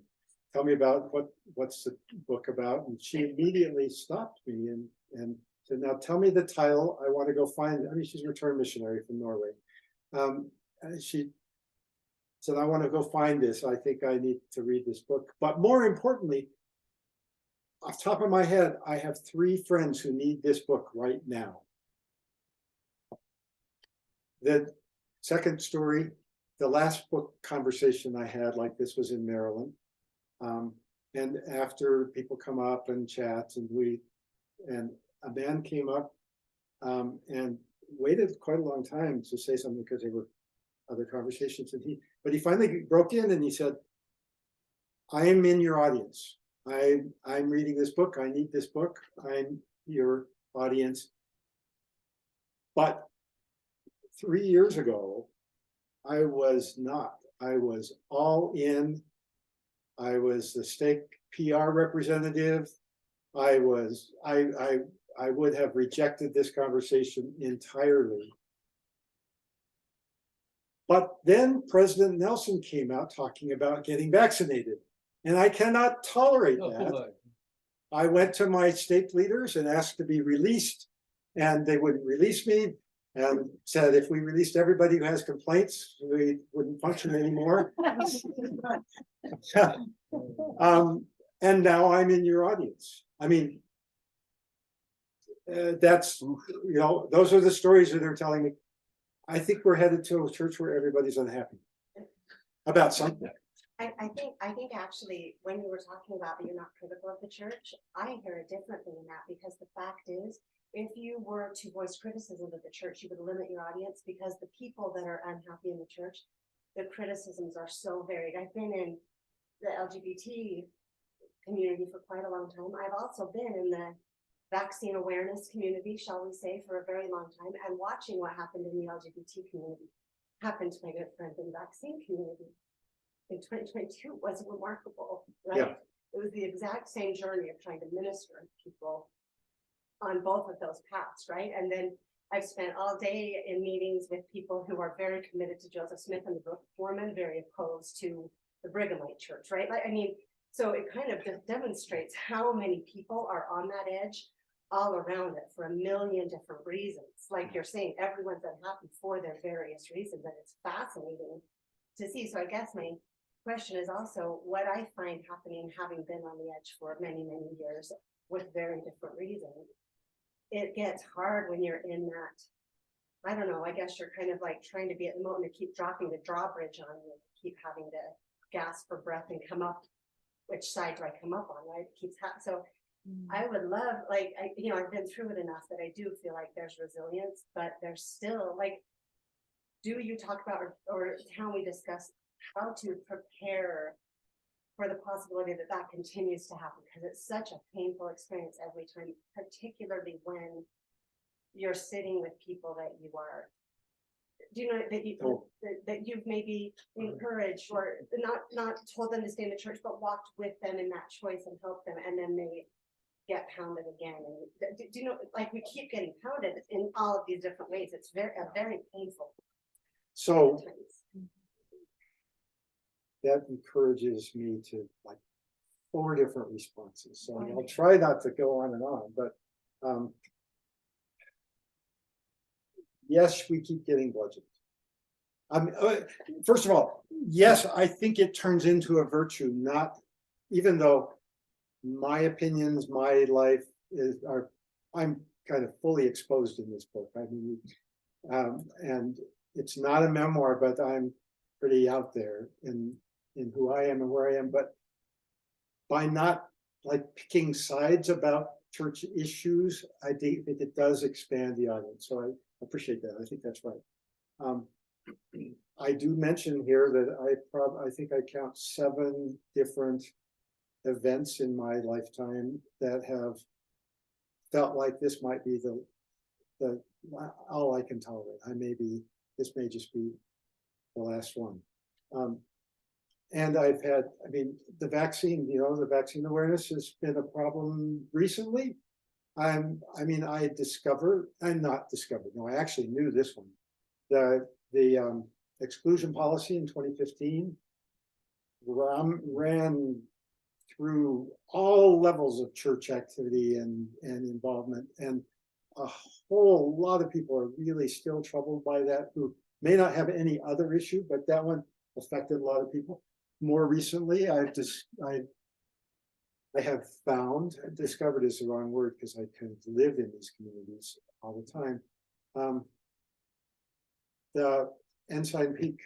tell me about what's the book about? And she immediately stopped me and said, now tell me the title. I want to go find it. I mean, she's a returned missionary from Norway. And she said, I want to go find this. I think I need to read this book. But more importantly, off the top of my head, I have 3 friends who need this book right now. The second story, the last book conversation I had like this was in Maryland. And after people come up and chat and a man came up and waited quite a long time to say something because there were other conversations but he finally broke in and he said, I am in your audience. I'm reading this book. I need this book. I'm your audience. But 3 years ago, I was not. I was all in. I was the stake PR representative. I would have rejected this conversation entirely. But then President Nelson came out talking about getting vaccinated. And I cannot tolerate that. I went to my state leaders and asked to be released, and they wouldn't release me and said if we released everybody who has complaints, we wouldn't function anymore. And now I'm in your audience. I mean, that's, those are the stories that they're telling me. I think we're headed to a church where everybody's unhappy about something. I think actually, when you were talking about that you're not critical of the church, I hear it differently than that, because the fact is, if you were to voice criticism of the church, you would limit your audience, because the people that are unhappy in the church, the criticisms are so varied. I've been in the LGBT community for quite a long time. I've also been in the vaccine awareness community, shall we say, for a very long time, and watching what happened in the LGBT community happened to my good friend in the vaccine community in 2022 was remarkable, right? Yeah. It was the exact same journey of trying to minister to people on both of those paths, right? And then I've spent all day in meetings with people who are very committed to Joseph Smith and the Book of Mormon, very opposed to the Brighamite Church, right? Like, I mean, so it kind of just demonstrates how many people are on that edge all around it for a million different reasons. Like you're saying, everyone's unhappy for their various reasons, and it's fascinating to see. So I guess my question is also what I find happening, having been on the edge for many, many years with very different reasons. It gets hard when you're in that, I don't know, I guess you're kind of like trying to be at the moment to keep dropping the drawbridge on you, keep having to gasp for breath and come up. Which side do I come up on, right? It keeps happening. So I would love, like, I've been through it enough that I do feel like there's resilience, but there's still, like, do you talk about, or can we discuss how to prepare for the possibility that that continues to happen? Because it's such a painful experience every time, particularly when you're sitting with people that you are, do you know that you've maybe encouraged or not told them to stay in the church, but walked with them in that choice and helped them, and then they get pounded again? And do you know, like, we keep getting pounded in all of these different ways. It's very painful. So that encourages me to like 4 different responses. So I'll try not to go on and on, but yes, we keep getting bludgeoned. First of all, yes, I think it turns into a virtue, not, even though my opinions, my life I'm kind of fully exposed in this book. I mean, and it's not a memoir, but I'm pretty out there in who I am and where I am. But by not like picking sides about church issues, I think it does expand the audience. So I appreciate that. I think that's right. I do mention here that I think I count 7 different events in my lifetime that have felt like this might be the all I can tolerate. This may just be the last one. And I've had, I mean, the vaccine awareness has been a problem recently. I actually knew this one. The exclusion policy in 2015 ran through all levels of church activity and involvement, and a whole lot of people are really still troubled by that, who may not have any other issue, but that one affected a lot of people. More recently, I have found, discovered is the wrong word because I kind of live in these communities all the time. The Ensign Peak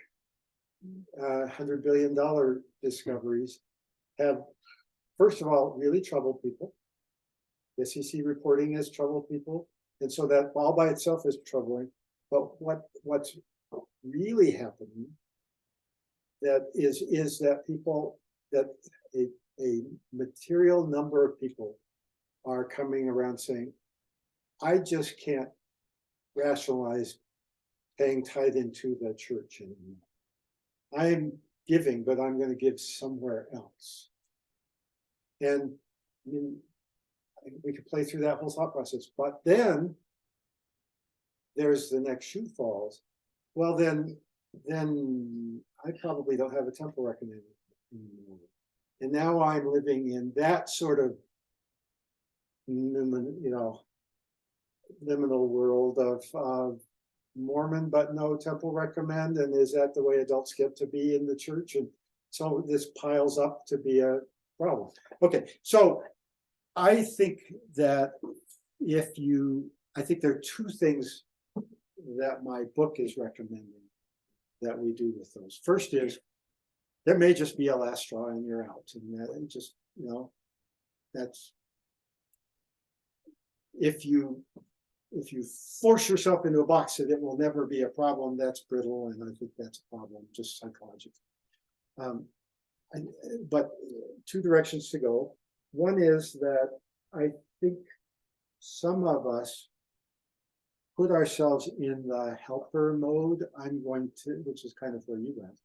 $100 billion discoveries have, first of all, really troubled people. The SEC reporting has troubled people, and so that all by itself is troubling. But what's really happening that is that people, that a material number of people are coming around saying, I just can't rationalize paying tithe into the church anymore. I'm giving, but I'm going to give somewhere else. And I mean, we could play through that whole thought process, but then there's the next shoe falls. Well, then I probably don't have a temple recommended anymore. And now I'm living in that sort of, liminal world of Mormon, but no temple recommend. And is that the way adults get to be in the church? And so this piles up to be a problem. Okay, so I think that I think there are two things that my book is recommending that we do with those. First is, there may just be a last straw and you're out, and that just, that's, if you force yourself into a box that it will never be a problem, that's brittle, and I think that's a problem, just psychologically. But two directions to go. One is that I think some of us put ourselves in the helper mode. Which is kind of where you went.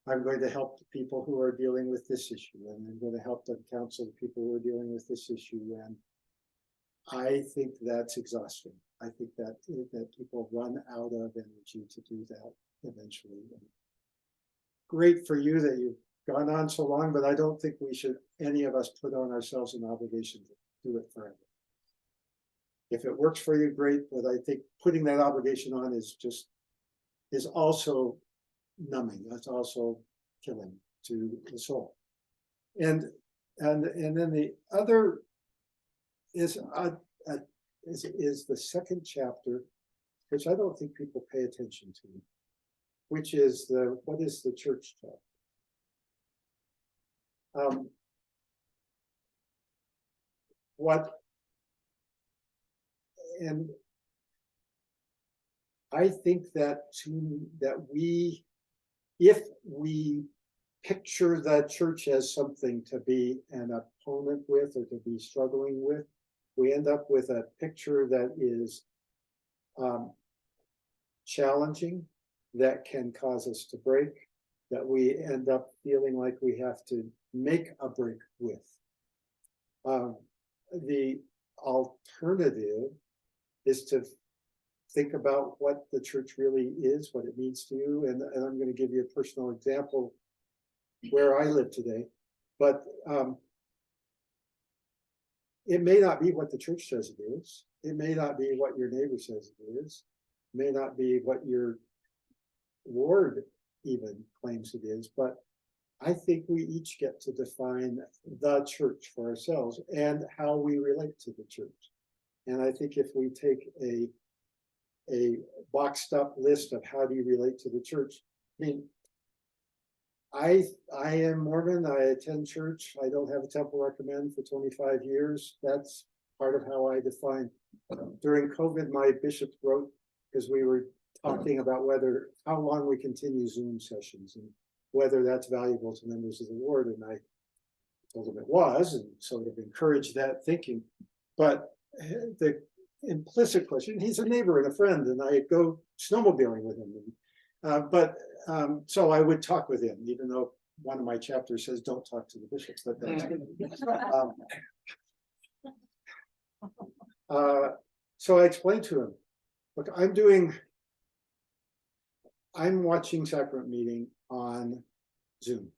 I'm going to help the people who are dealing with this issue, and I'm going to help them counsel the people who are dealing with this issue. And I think that's exhausting. I think that people run out of energy to do that eventually. And great for you that you've gone on so long, but I don't think we should, any of us, put on ourselves an obligation to do it forever. If it works for you, great, but I think putting that obligation on is also numbing. That's also killing to the soul. And then the other is the second chapter, which I don't think people pay attention to, which is what is the church talk? And I think that if we picture the church as something to be an opponent with or to be struggling with, we end up with a picture that is challenging, that can cause us to break, that we end up feeling like we have to make a break with. The alternative is to think about what the church really is, what it means to you. And I'm going to give you a personal example where I live today, but it may not be what the church says it is. It may not be what your neighbor says it is. It may not be what your ward even claims it is, but I think we each get to define the church for ourselves and how we relate to the church. And I think if we take a boxed up list of how do you relate to the church, I mean, I am Mormon, I attend church, I don't have a temple recommend for 25 years. That's part of how I define. During COVID, my bishop wrote, because we were talking about how long we continue Zoom sessions and whether that's valuable to members of the ward. And I told him it was, and sort of encouraged that thinking. But the implicit question, he's a neighbor and a friend, and I go snowmobiling with him. So I would talk with him, even though one of my chapters says don't talk to the bishops. But so I explained to him, look, I'm watching Sacrament Meeting on Zoom.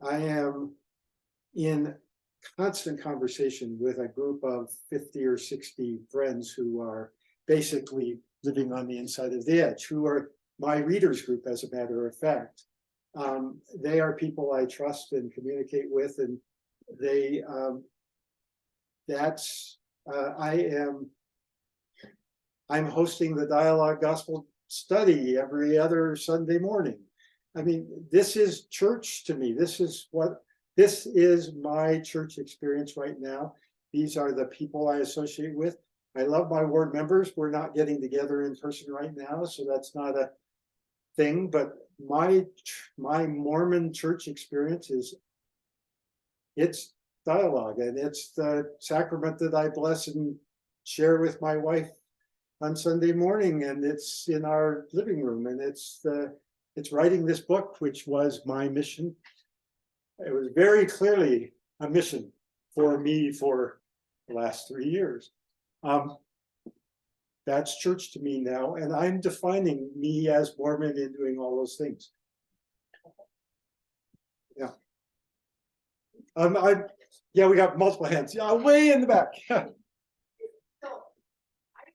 I am in constant conversation with a group of 50 or 60 friends who are basically living on the inside of the edge, who are my readers group, as a matter of fact. They are people I trust and communicate with, and I'm hosting the Dialogue Gospel Study every other Sunday morning. I mean, this is church to me. This is this is my church experience right now. These are the people I associate with. I love my ward members. We're not getting together in person right now, so that's not a thing, but my Mormon church experience is, it's dialogue, and it's the sacrament that I bless and share with my wife on Sunday morning, and it's in our living room, and it's writing this book, which was my mission. It was very clearly a mission for me for the last 3 years. That's church to me now, and I'm defining me as Mormon in doing all those things. Yeah. Yeah, we got multiple hands. Yeah, way in the back. So, like I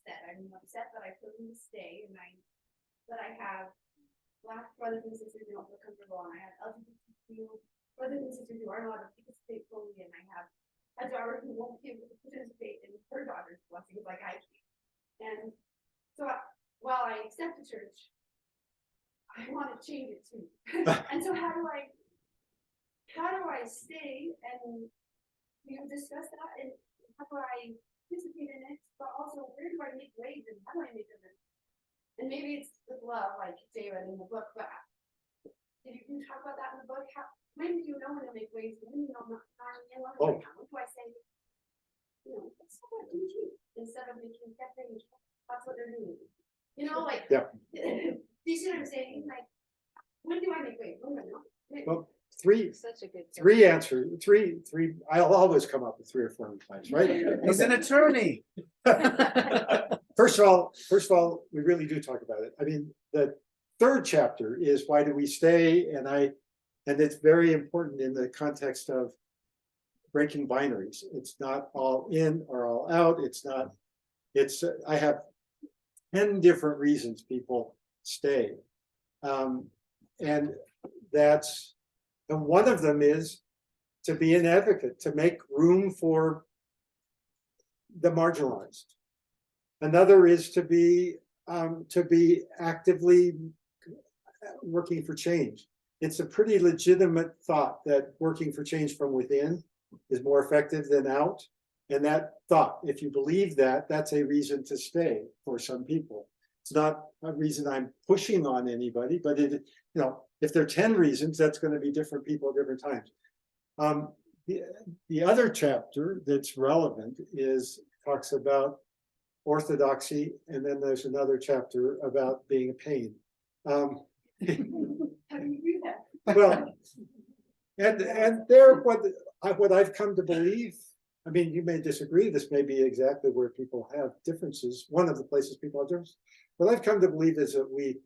said, I'm upset that I couldn't stay, but I have Black brothers and sisters who don't feel comfortable, and I have LGBTQ brothers and sisters who aren't allowed to participate fully, and I have a daughter who won't be able to participate in her daughter's blessings like I can. And so while I accept the church, I want to change it too. And so how do I stay and discuss that, and how do I participate in it, but also where do I make waves and how do I make them? And maybe it's with love, like David in the book, but did you talk about that in the book? When do you know when to make waves? When do you know not in love right now? What do I say? Let's talk about DG instead of making definitely that's what they're doing. Like, Yeah. Do you see what I'm saying? Like, when do I make waves? When do I know? Well, three answers. Three. I'll always come up with 3 or 4 replies, right? He's an attorney. First of all, we really do talk about it. I mean, the 3rd chapter is why do we stay, and it's very important in the context of breaking binaries. It's not all in or all out. I have 10 different reasons people stay, and one of them is to be an advocate, to make room for the marginalized. Another is to be actively working for change. It's a pretty legitimate thought that working for change from within is more effective than out. And that thought, if you believe that, that's a reason to stay for some people. It's not a reason I'm pushing on anybody, but if there are 10 reasons, that's going to be different people at different times. The other chapter that's relevant talks about orthodoxy, and then there's another chapter about being a pain. How do you do that? Well, and there, what I've come to believe, I mean, you may disagree, this may be exactly where people have differences, one of the places people have differences. What I've come to believe is that we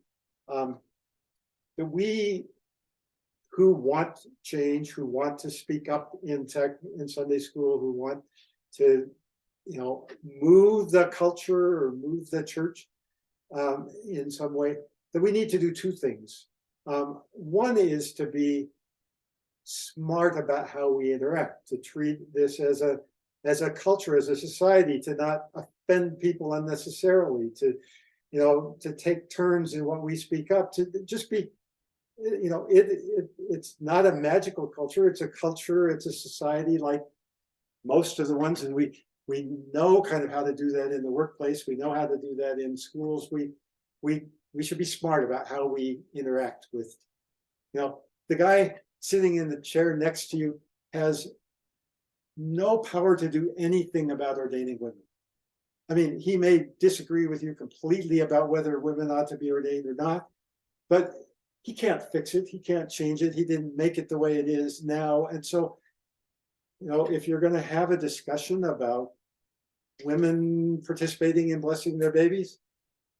who want change, who want to speak up in Sunday school, who want to move the culture or move the church in some way, that we need to do 2 things. One is to be smart about how we interact, to treat this as a culture, as a society, to not offend people unnecessarily, to take turns in what we speak up, to just be, it's not a magical culture, it's a culture, it's a society like most of the ones, and we know kind of how to do that in the workplace, we know how to do that in schools, we should be smart about how we interact with, the guy sitting in the chair next to you has no power to do anything about ordaining women. I mean, he may disagree with you completely about whether women ought to be ordained or not, but he can't fix it, he can't change it, he didn't make it the way it is now. And so, if you're going to have a discussion about women participating in blessing their babies,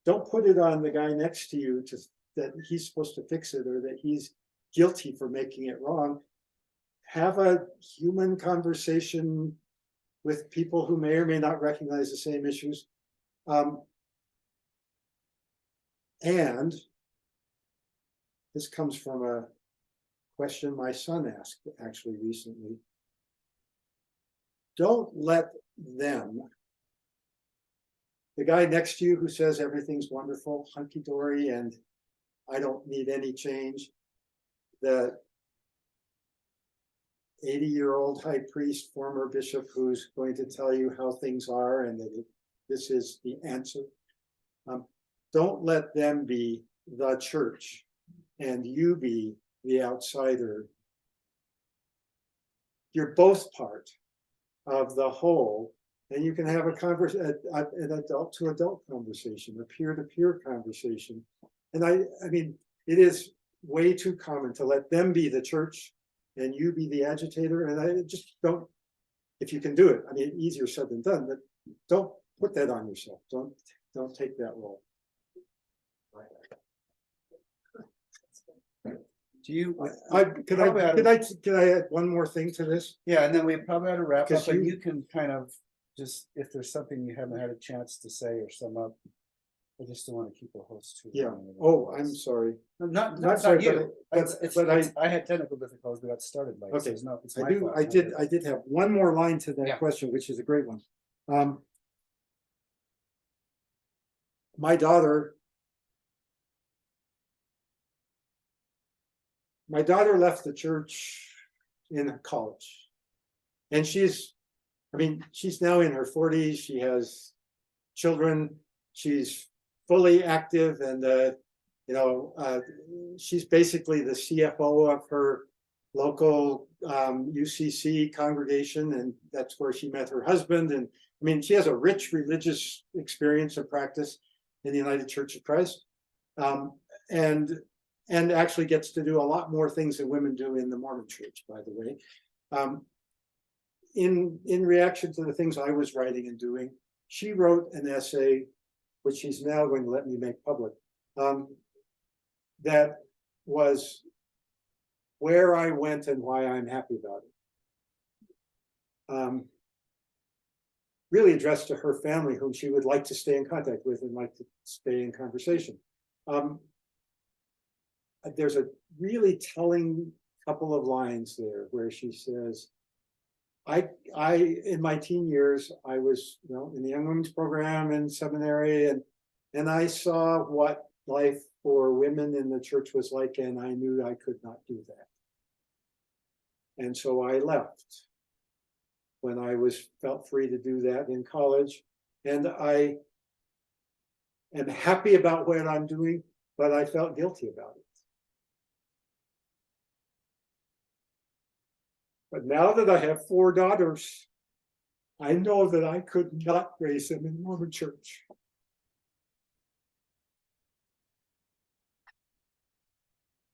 don't put it on the guy next to you that he's supposed to fix it or that he's guilty for making it wrong. Have a human conversation with people who may or may not recognize the same issues. And this comes from a question my son asked actually recently. Don't let them, the guy next to you who says everything's wonderful, hunky-dory, and I don't need any change, the 80-year-old high priest, former bishop, who's going to tell you how things are and that this is the answer. Don't let them be the church and you be the outsider. You're both part of the whole, and you can have an adult to adult conversation, a peer to peer conversation. And I mean, it is way too common to let them be the church and you be the agitator. And I just don't, if you can do it, I mean, easier said than done, but don't put that on yourself. Don't take that role. Do you? Could I add one more thing to this? Yeah, and then we probably ought to wrap up, Because and you- you can kind of just, if there's something you haven't had a chance to say or sum up. I just don't want to keep a host too. Yeah. long. Oh, I'm sorry. Not sorry, you. but I had technical difficulties, we got started late. so Okay, it's not- it's I my do, fault, I not did, yours. I did have one more line to that Yeah. question, which is a great one. My daughter left the church in college. And she's now in her 40s. She has children. She's fully active and, she's basically the CFO of her local UCC congregation. And that's where she met her husband. And I mean, she has a rich religious experience and practice in the United Church of Christ. And actually gets to do a lot more things than women do in the Mormon church, by the way. In reaction to the things I was writing and doing, she wrote an essay, which she's now going to let me make public, that was where I went and why I'm happy about it. Really addressed to her family, whom she would like to stay in contact with and like to stay in conversation. There's a really telling couple of lines there where she says, I in my teen years, I was in the young women's program in seminary, and I saw what life for women in the church was like, and I knew I could not do that. And so I left when I felt free to do that in college. And I am happy about what I'm doing, but I felt guilty about it. But now that I have 4 daughters, I know that I could not raise them in the Mormon church.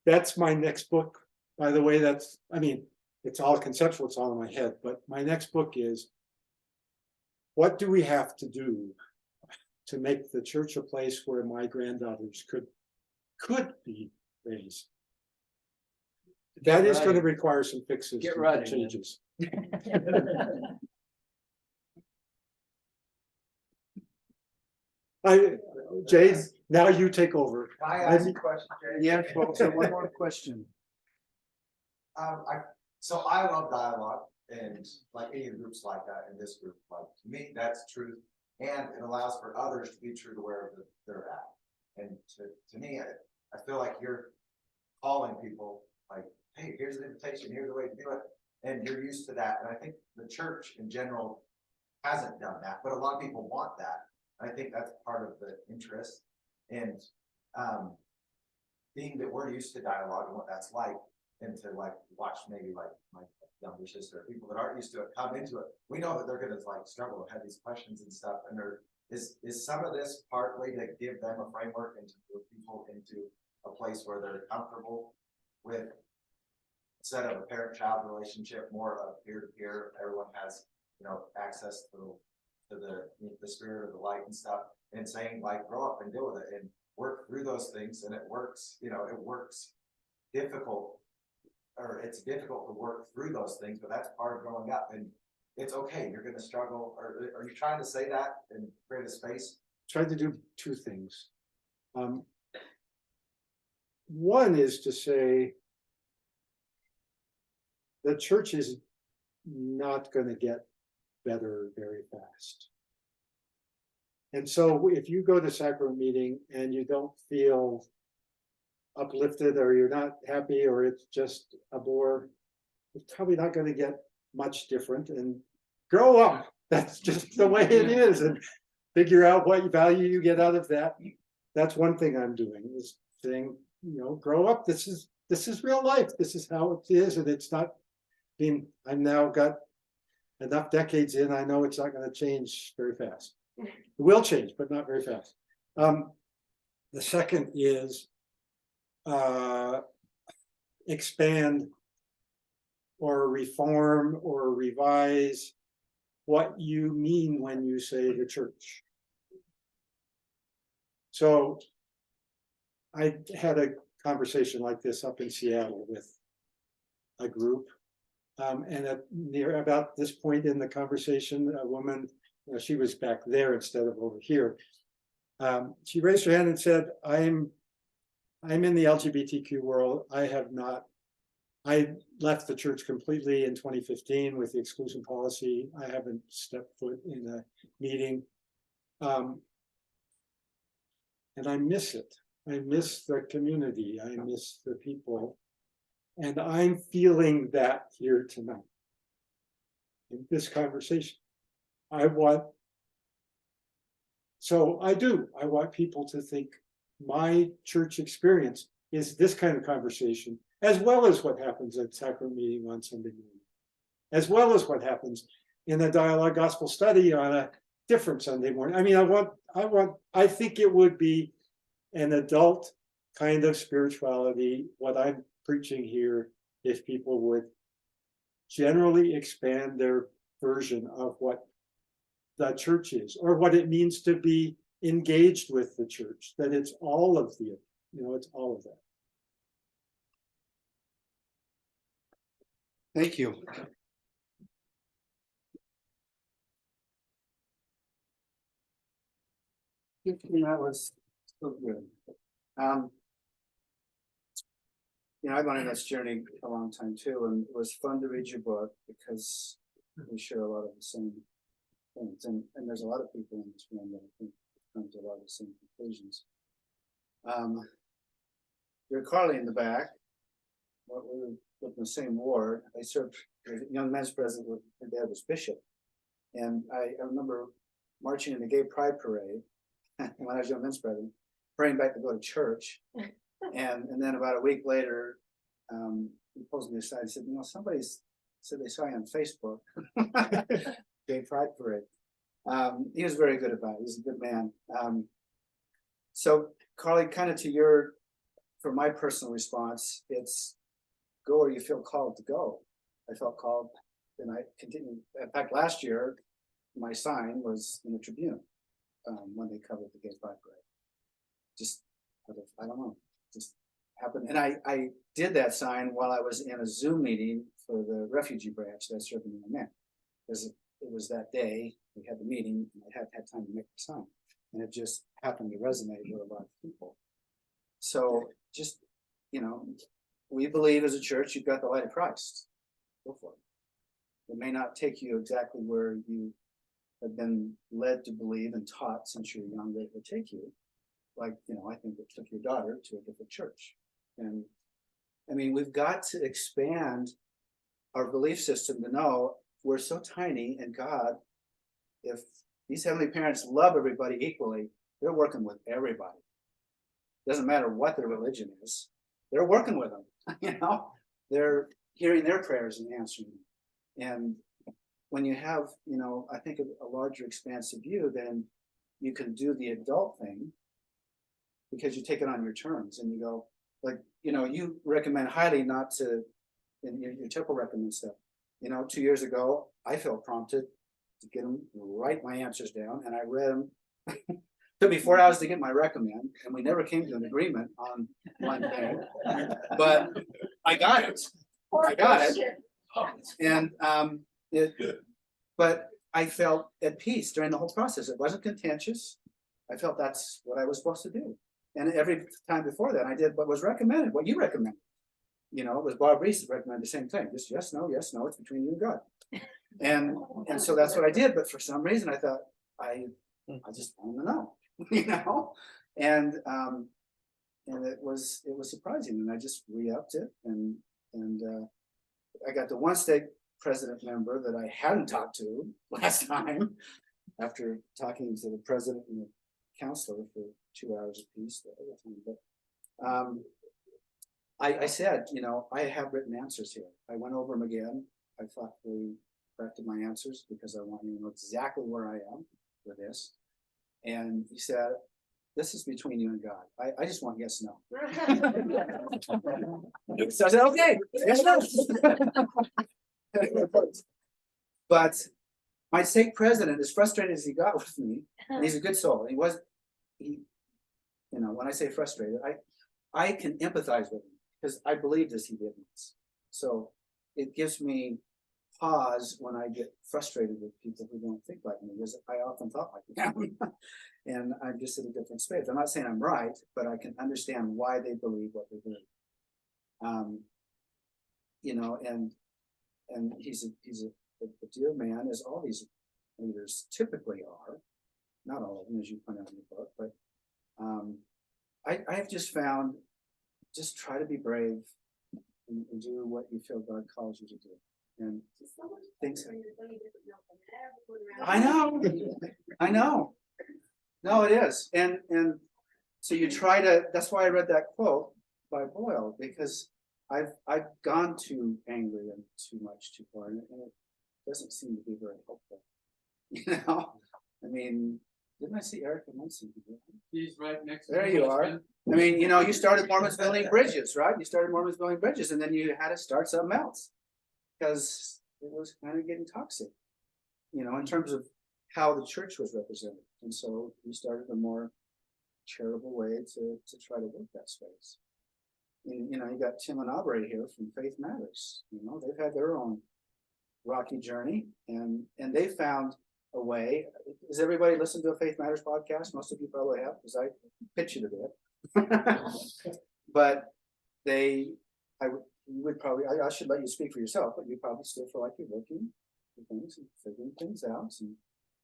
That's my next book. By the way, it's all conceptual, it's all in my head, but my next book is, what do we have to do to make the church a place where my granddaughters could be raised? That is going to require some fixes, Get some writing, changes. Jade, now you take over. Can I ask a question, Jay? Yeah, folks, so one more question. So I love dialogue and like any groups like that in this group, like to me, that's truth. And it allows for others to be true to wherever they're at. And to me, I feel like you're calling people like, hey, here's an invitation, here's a way to do it. And you're used to that. And I think the church in general hasn't done that, but a lot of people want that. I think that's part of the interest. And being that we're used to dialogue and what that's like, and to like watch maybe like my younger sister, people that aren't used to it come into it, we know that they're gonna like struggle and have these questions and stuff. And is some of this partly to give them a framework and to move people into a place where they're comfortable with, instead of a parent-child relationship, more of peer-to-peer, everyone has access to the spirit of the light and stuff, and saying like grow up and deal with it and work through those things. And it works, it works difficult, or it's difficult to work through those things, but that's part of growing up. And it's okay, you're going to struggle. Or are you trying to say that and create a space? Tried to do 2 things. One is to say the church is not going to get better very fast. And so if you go to sacrament meeting and you don't feel uplifted, or you're not happy, or it's just a bore, it's probably not gonna get much different, and grow up. That's just the way it is, and figure out what value you get out of that. That's one thing I'm doing, is saying, grow up. This is real life. This is how it is, and it's not being, I've now got enough decades in, I know it's not gonna change very fast. It will change, but not very fast. The second is expand or reform or revise what you mean when you say the church. So I had a conversation like this up in Seattle with a group. And near about this point in the conversation, a woman, she was back there instead of over here. She raised her hand and said, I'm in the LGBTQ world. I left the church completely in 2015 with the exclusion policy. I haven't stepped foot in a meeting. And I miss it. I miss the community. I miss the people. And I'm feeling that here tonight in this conversation. I want people to think my church experience is this kind of conversation, as well as what happens at sacrament meeting on Sunday morning, as well as what happens in a dialogue gospel study on a different Sunday morning. I mean, I think it would be an adult kind of spirituality, what I'm preaching here, if people would generally expand their version of what the church is, or what it means to be engaged with the church, that it's all of it's all of that. Thank you. That was so good. I've been on this journey a long time too, and it was fun to read your book because we share a lot of the same things, and there's a lot of people in this room that I think come to a lot of the same conclusions. You're Carly in the back. We were in the same ward. I served as young men's president with her dad was bishop, and I remember marching in the gay pride parade when I was young men's president, praying back to go to church. And then about a week later, he pulls me aside and said, somebody said they saw you on Facebook. Gay Pride Parade. He was very good about it. He's a good man. So Carly, kind of for my personal response, it's go where you feel called to go. I felt called, and I continued. In fact, last year, my sign was in the Tribune when they covered the Gay Pride Parade. Just, I don't know, just happened. And I did that sign while I was in a Zoom meeting for the refugee branch that I served in the men. Because it was that day, we had the meeting, and I had time to make the sign. And it just happened to resonate with a lot of people. So just, we believe as a church, you've got the light of Christ. Go for it. It may not take you exactly where you have been led to believe and taught since you're young, that it will take you. Like, I think it took your daughter to a different church. And I mean, we've got to expand our belief system to know we're so tiny, and God, if these heavenly parents love everybody equally, they're working with everybody. Doesn't matter what their religion is, they're working with them. They're hearing their prayers and answering them. And when you have, I think a larger expansive view, then you can do the adult thing because you take it on your terms and you go, like, you recommend highly not to, and your typical recommend stuff. 2 years ago, I felt prompted to get them, write my answers down, and I read them. Took me 4 hours to get my recommend, and we never came to an agreement on one thing. But I got it. And but I felt at peace during the whole process. It wasn't contentious. I felt that's what I was supposed to do. And every time before that, I did what was recommended, what you recommended. It was Bob Reese that recommended the same thing. Just yes, no, it's between you and God. And so that's what I did. But for some reason, I thought I just want to know, and it was surprising, and I just re-upped it, and I got the one stake president member that I hadn't talked to last time. After talking to the president and the counselor for 2 hours apiece. But I said, you know, I have written answers here. I went over them again. I thoughtfully corrected my answers because I want you to know exactly where I am with this. And he said, this is between you and God. I just want yes, no. So I said, okay, yes, no. But my stake president, as frustrated as he got with me, and he's a good soul. You know, when I say frustrated, I can empathize with him because I believe this he did once. So it gives me pause when I get frustrated with people who don't think like me, because I often thought like them. And I'm just in a different space. I'm not saying I'm right, but I can understand why they believe what they believe. You know, and he's a dear man, as all these leaders typically are. Not all of them, as you point out in the book, but I have just found, just try to be brave and do what you feel God calls you to do. And things. I know. No, it is. And so you try to, that's why I read that quote by Boyle, because I've gone too angry and too much too far, and it doesn't seem to be very helpful. You know, I mean, didn't I see Eric Munson? He's right next to There you are. I mean, you know, you started Mormons building bridges, right? You started Mormons building bridges, and then you had to start something else because it was kind of getting toxic, you know, in terms of how the church was represented. And so we started a more charitable way to try to work that space. And, you know, you got Tim and Aubrey here from Faith Matters. You know, they've had their own rocky journey, and they found a way. Does everybody listen to a Faith Matters podcast? Most of you probably have, because I pitch it a bit. But I should let you speak for yourself, but you probably still feel like you're looking for things and figuring things out and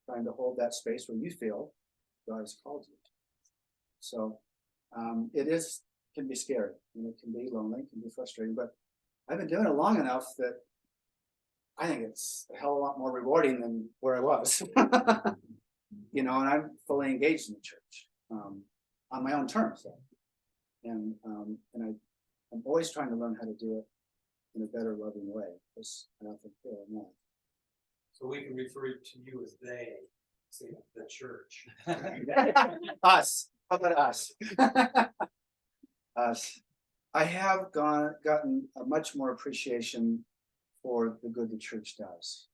trying to hold that space where you feel God has called you. So can be scary, and it can be lonely, can be frustrating, but I've been doing it long enough that I think it's a hell of a lot more rewarding than where I was. You know, and I'm fully engaged in the church on my own terms, though. And I'm always trying to learn how to do it in a better, loving way, because I often feel I'm not. So we can refer to you as they, say the church. Us. How about us? Us. I have gotten a much more appreciation for the good the church does.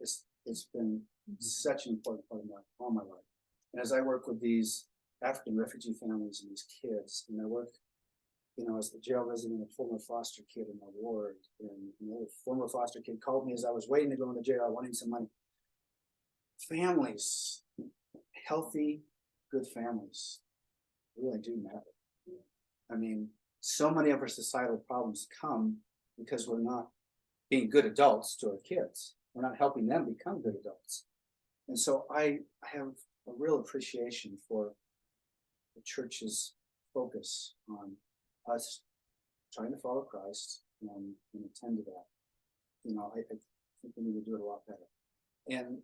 It's been such an important part of all my life. And as I work with these African refugee families and these kids, and I work, you know, as the jail resident, a former foster kid in my ward, and a former foster kid called me as I was waiting to go into jail, wanting some money. Families, healthy, good families, really do matter. I mean, so many of our societal problems come because we're not being good adults to our kids. We're not helping them become good adults. And so I have a real appreciation for the church's focus on us trying to follow Christ and attend to that. You know, I think we need to do it a lot better. And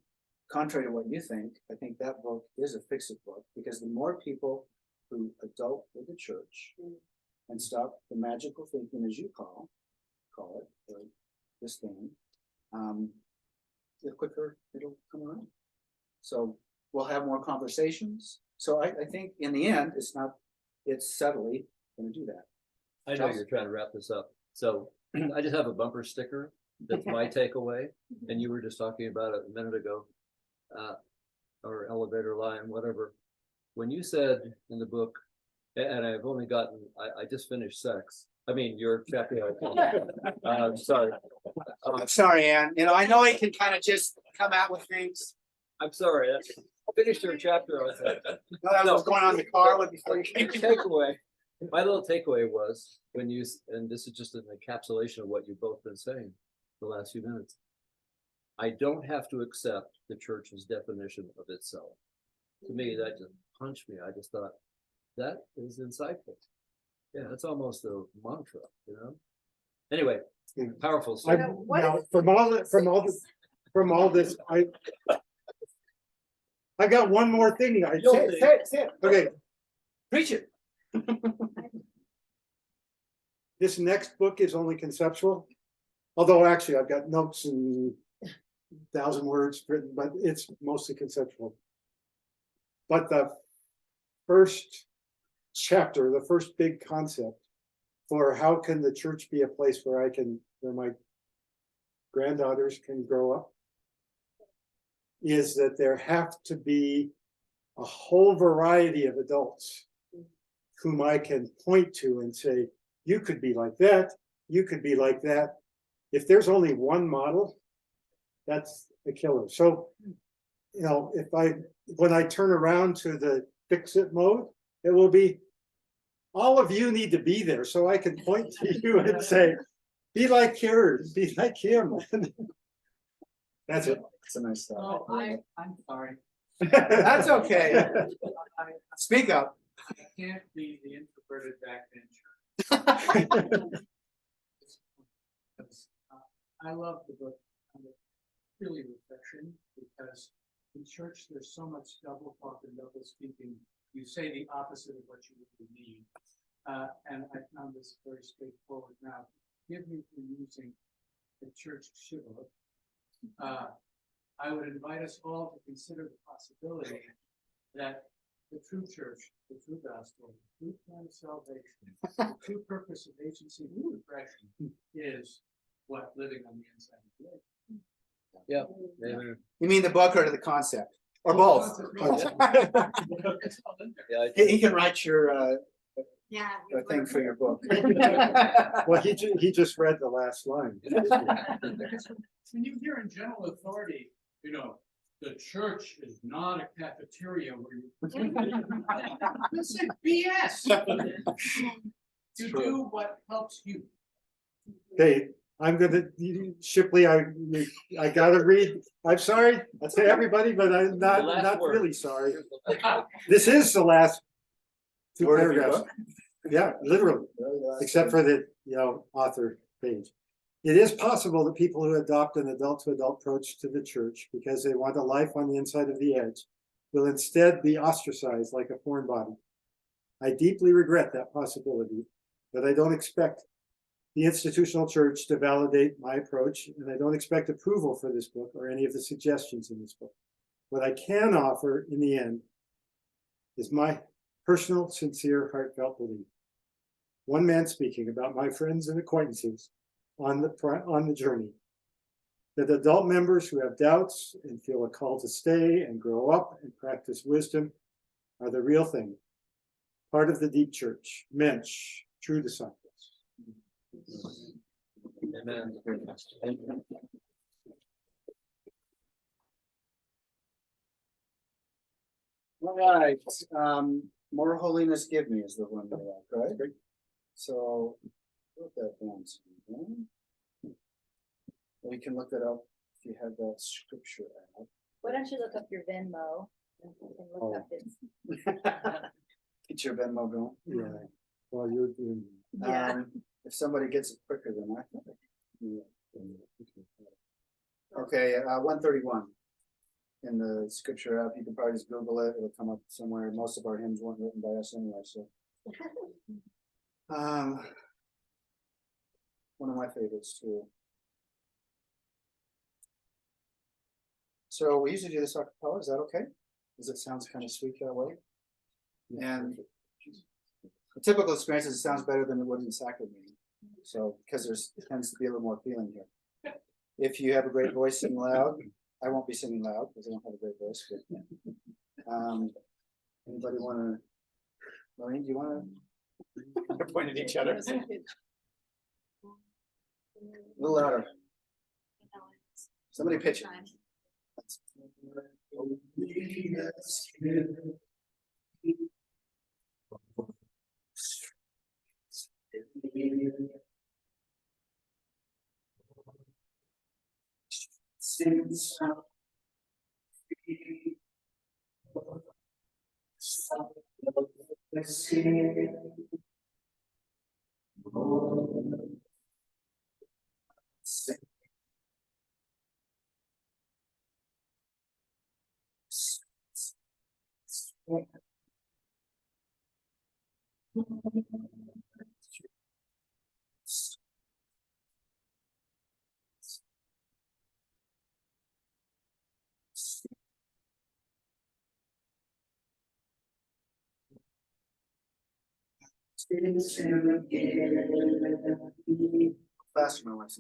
contrary to what you think, I think that book is a fix-it book, because the more people who adult with the church and stop the magical thinking, as you call it, or this thing, the quicker it'll come around. So we'll have more conversations. So I think in the end, it's subtly going to do that. I know you're trying to wrap this up. So I just have a bumper sticker. That's my takeaway. And you were just talking about it a minute ago, or elevator line, whatever. When you said in the book, and I've only gotten, I just finished sex. I mean, your chapter. Sorry. I'm sorry, Ann. You know, I know he can kind of just come out with things. I'm sorry. I finished your chapter. I was going on in the car before you came. Takeaway. My little takeaway was when you, and this is just an encapsulation of what you've both been saying the last few minutes. I don't have to accept the church's definition of itself. To me, that just punched me. I just thought that is insightful. Yeah, that's almost a mantra, you know. Anyway, powerful I, stuff. now, from all this, I got one more thing. Say it, say it. Okay, Preach it. this next book is only conceptual. Although actually I've got notes and 1,000 words written, but it's mostly conceptual. But the first chapter, the first big concept for how can the church be a place where my granddaughters can grow up, is that there have to be a whole variety of adults whom I can point to and say, you could be like that, you could be like that. If there's only one model, that's a killer. So, you know, when I turn around to the fix it mode, it will be, all of you need to be there so I can point to you and say, be like her, be like him. That's it. It's a nice stuff. Oh, I'm sorry. That's okay. Speak up. I can't be the introverted backbencher. I love the book. Really refreshing because in church there's so much double talk and double speaking. You say the opposite of what you really mean. And I found this very straightforward. Now, forgive me for using the church shibboleth. I would invite us all to consider the possibility that the true church, the true gospel, the true plan of salvation, the true purpose of agency and refreshing is what living on the inside of life. Yeah. You mean the book or the concept? Or both? Yeah, He can write your Yeah. thing for your book. Well, he just read the last line. When you hear in general authority, you know, the church is not a cafeteria where you. This is BS. You do what helps you. Okay, I'm gonna, Shipley, I gotta read, I'm sorry to everybody, but I'm The last not word. really sorry. This is the last two Word of your paragraphs. Yeah, literally, except for the, author page. It is possible that people who adopt an adult-to-adult approach to the church because they want a life on the inside of the edge will instead be ostracized like a foreign body. I deeply regret that possibility, but I don't expect the institutional church to validate my approach, and I don't expect approval for this book or any of the suggestions in this book. What I can offer in the end is my personal, sincere, heartfelt belief. One man speaking about my friends and acquaintances on the journey, that adult members who have doubts and feel a call to stay and grow up and practice wisdom are the real thing, part of the deep church, mensch, true disciples. Amen. All right, More Holiness Give Me is the one we like, right? So, put that down. We can look it up if you have that scripture out. Why don't you look up your Venmo? And you can look up this. Get your Venmo going. Yeah, while you're doing. Yeah. If somebody gets it quicker than I thought. Okay, 131. In the scripture app, you can probably just Google it, it'll come up somewhere. Most of our hymns weren't written by us anyway, so. One of my favorites too. So we usually do this a cappella, is that okay? Because it sounds kind of sweet that way. And the typical experience is it sounds better than it would in sacrament meeting. So, because it tends to be a little more feeling here. If you have a great voice, sing loud. I won't be singing loud because I don't have a great voice. But, anybody want to? Maureen, do you want to? Point at each other. A little louder. Somebody pitch it. Faster, my wife.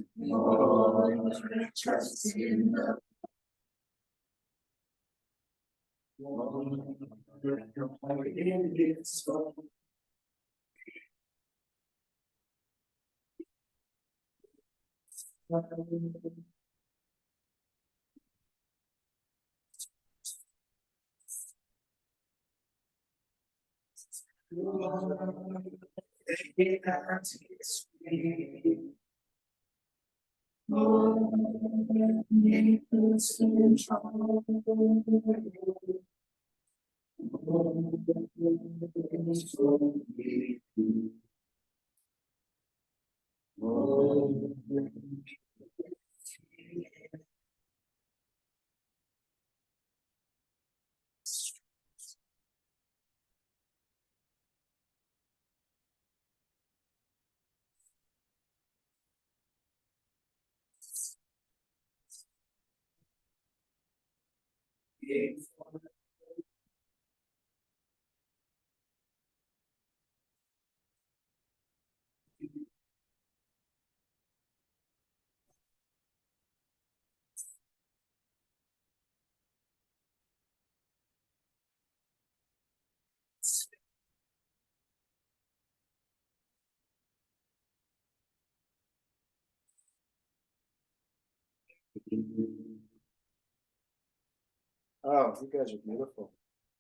Oh, you guys are beautiful.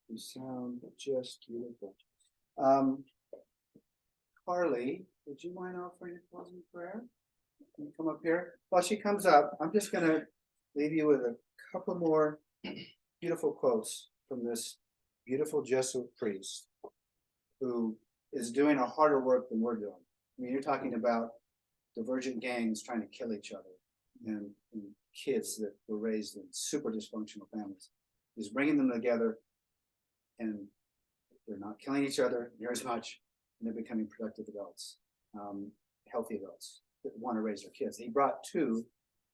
You sound just beautiful. Carly, would you mind offering a closing prayer? Can you come up here? While she comes up, I'm just gonna leave you with a couple more beautiful quotes from this beautiful Jesuit priest who is doing a harder work than we're doing. I mean, you're talking about divergent gangs trying to kill each other and kids that were raised in super dysfunctional families. He's bringing them together and they're not killing each other near as much, and they're becoming productive adults, healthy adults that want to raise their kids. He brought two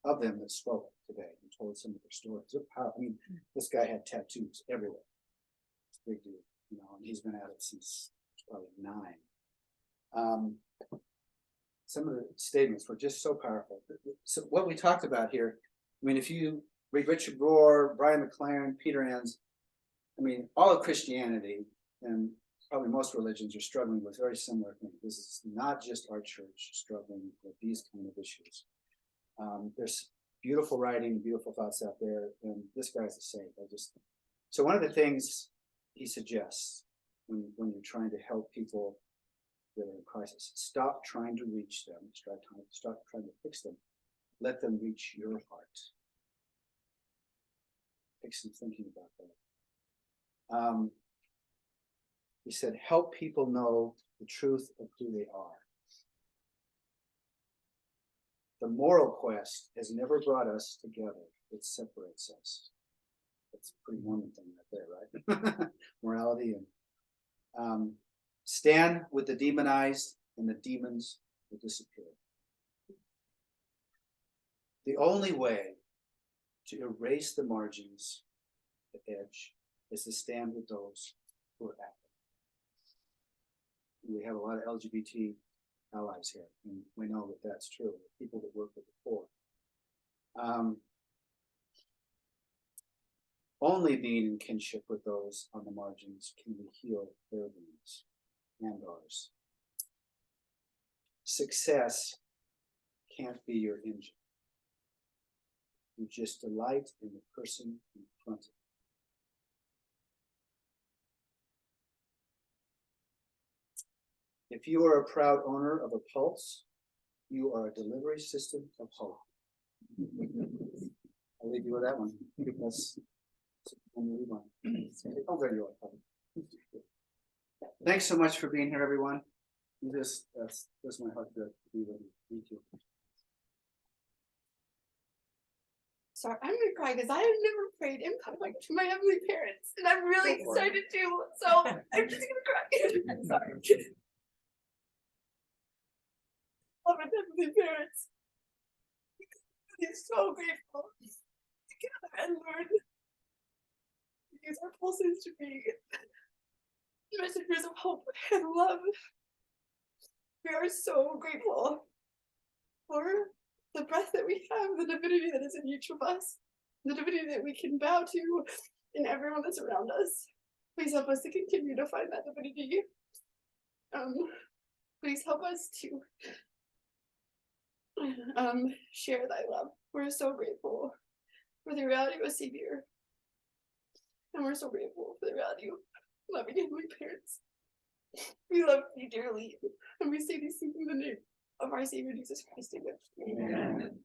of them that spoke today and told some of their stories. They're powerful. I mean, this guy had tattoos everywhere. It's a big deal, you know, and he's been at it since probably 9. Some of the statements were just so powerful. So what we talked about here, I mean, if you read Richard Rohr, Brian McLaren, Peter Enns, I mean, all of Christianity and probably most religions are struggling with very similar things. This is not just our church struggling with these kind of issues. There's beautiful writing, beautiful thoughts out there, and this guy's the same. So one of the things he suggests when you're trying to help people that are in crisis, stop trying to reach them, stop trying to fix them, let them reach your heart. Take some thinking about that. He said, help people know the truth of who they are. The moral quest has never brought us together. It separates us. That's a pretty Mormon thing right there, right? Morality and stand with the demonized and the demons will disappear. The only way to erase the margins, the edge, is to stand with those who are active. We have a lot of LGBT allies here, and we know that that's true. People that work with the poor. Only being in kinship with those on the margins can we heal their wounds and ours. Success can't be your engine. You just delight in the person in front of you. If you are a proud owner of a pulse, you are a delivery system of hope. I'll leave you with that one. That's oh, there you are. Thanks so much for being here, everyone. That's my heart to be with you. Thank you. Sorry, I'm gonna cry because I have never prayed in public to my heavenly parents, and I'm really excited to. So I'm just gonna cry. Sorry. Love my heavenly parents. I'm so grateful together and learn. These are pulses to be messengers of hope and love. We are so grateful for the breath that we have, the divinity that is in each of us, the divinity that we can bow to in everyone that's around us. Please help us to continue to find that divinity. Please help us to share thy love. We're so grateful for the reality of a savior. And we're so grateful for the reality of loving heavenly parents. We love you dearly, and we say these things in the name of our Savior Jesus Christ. Amen.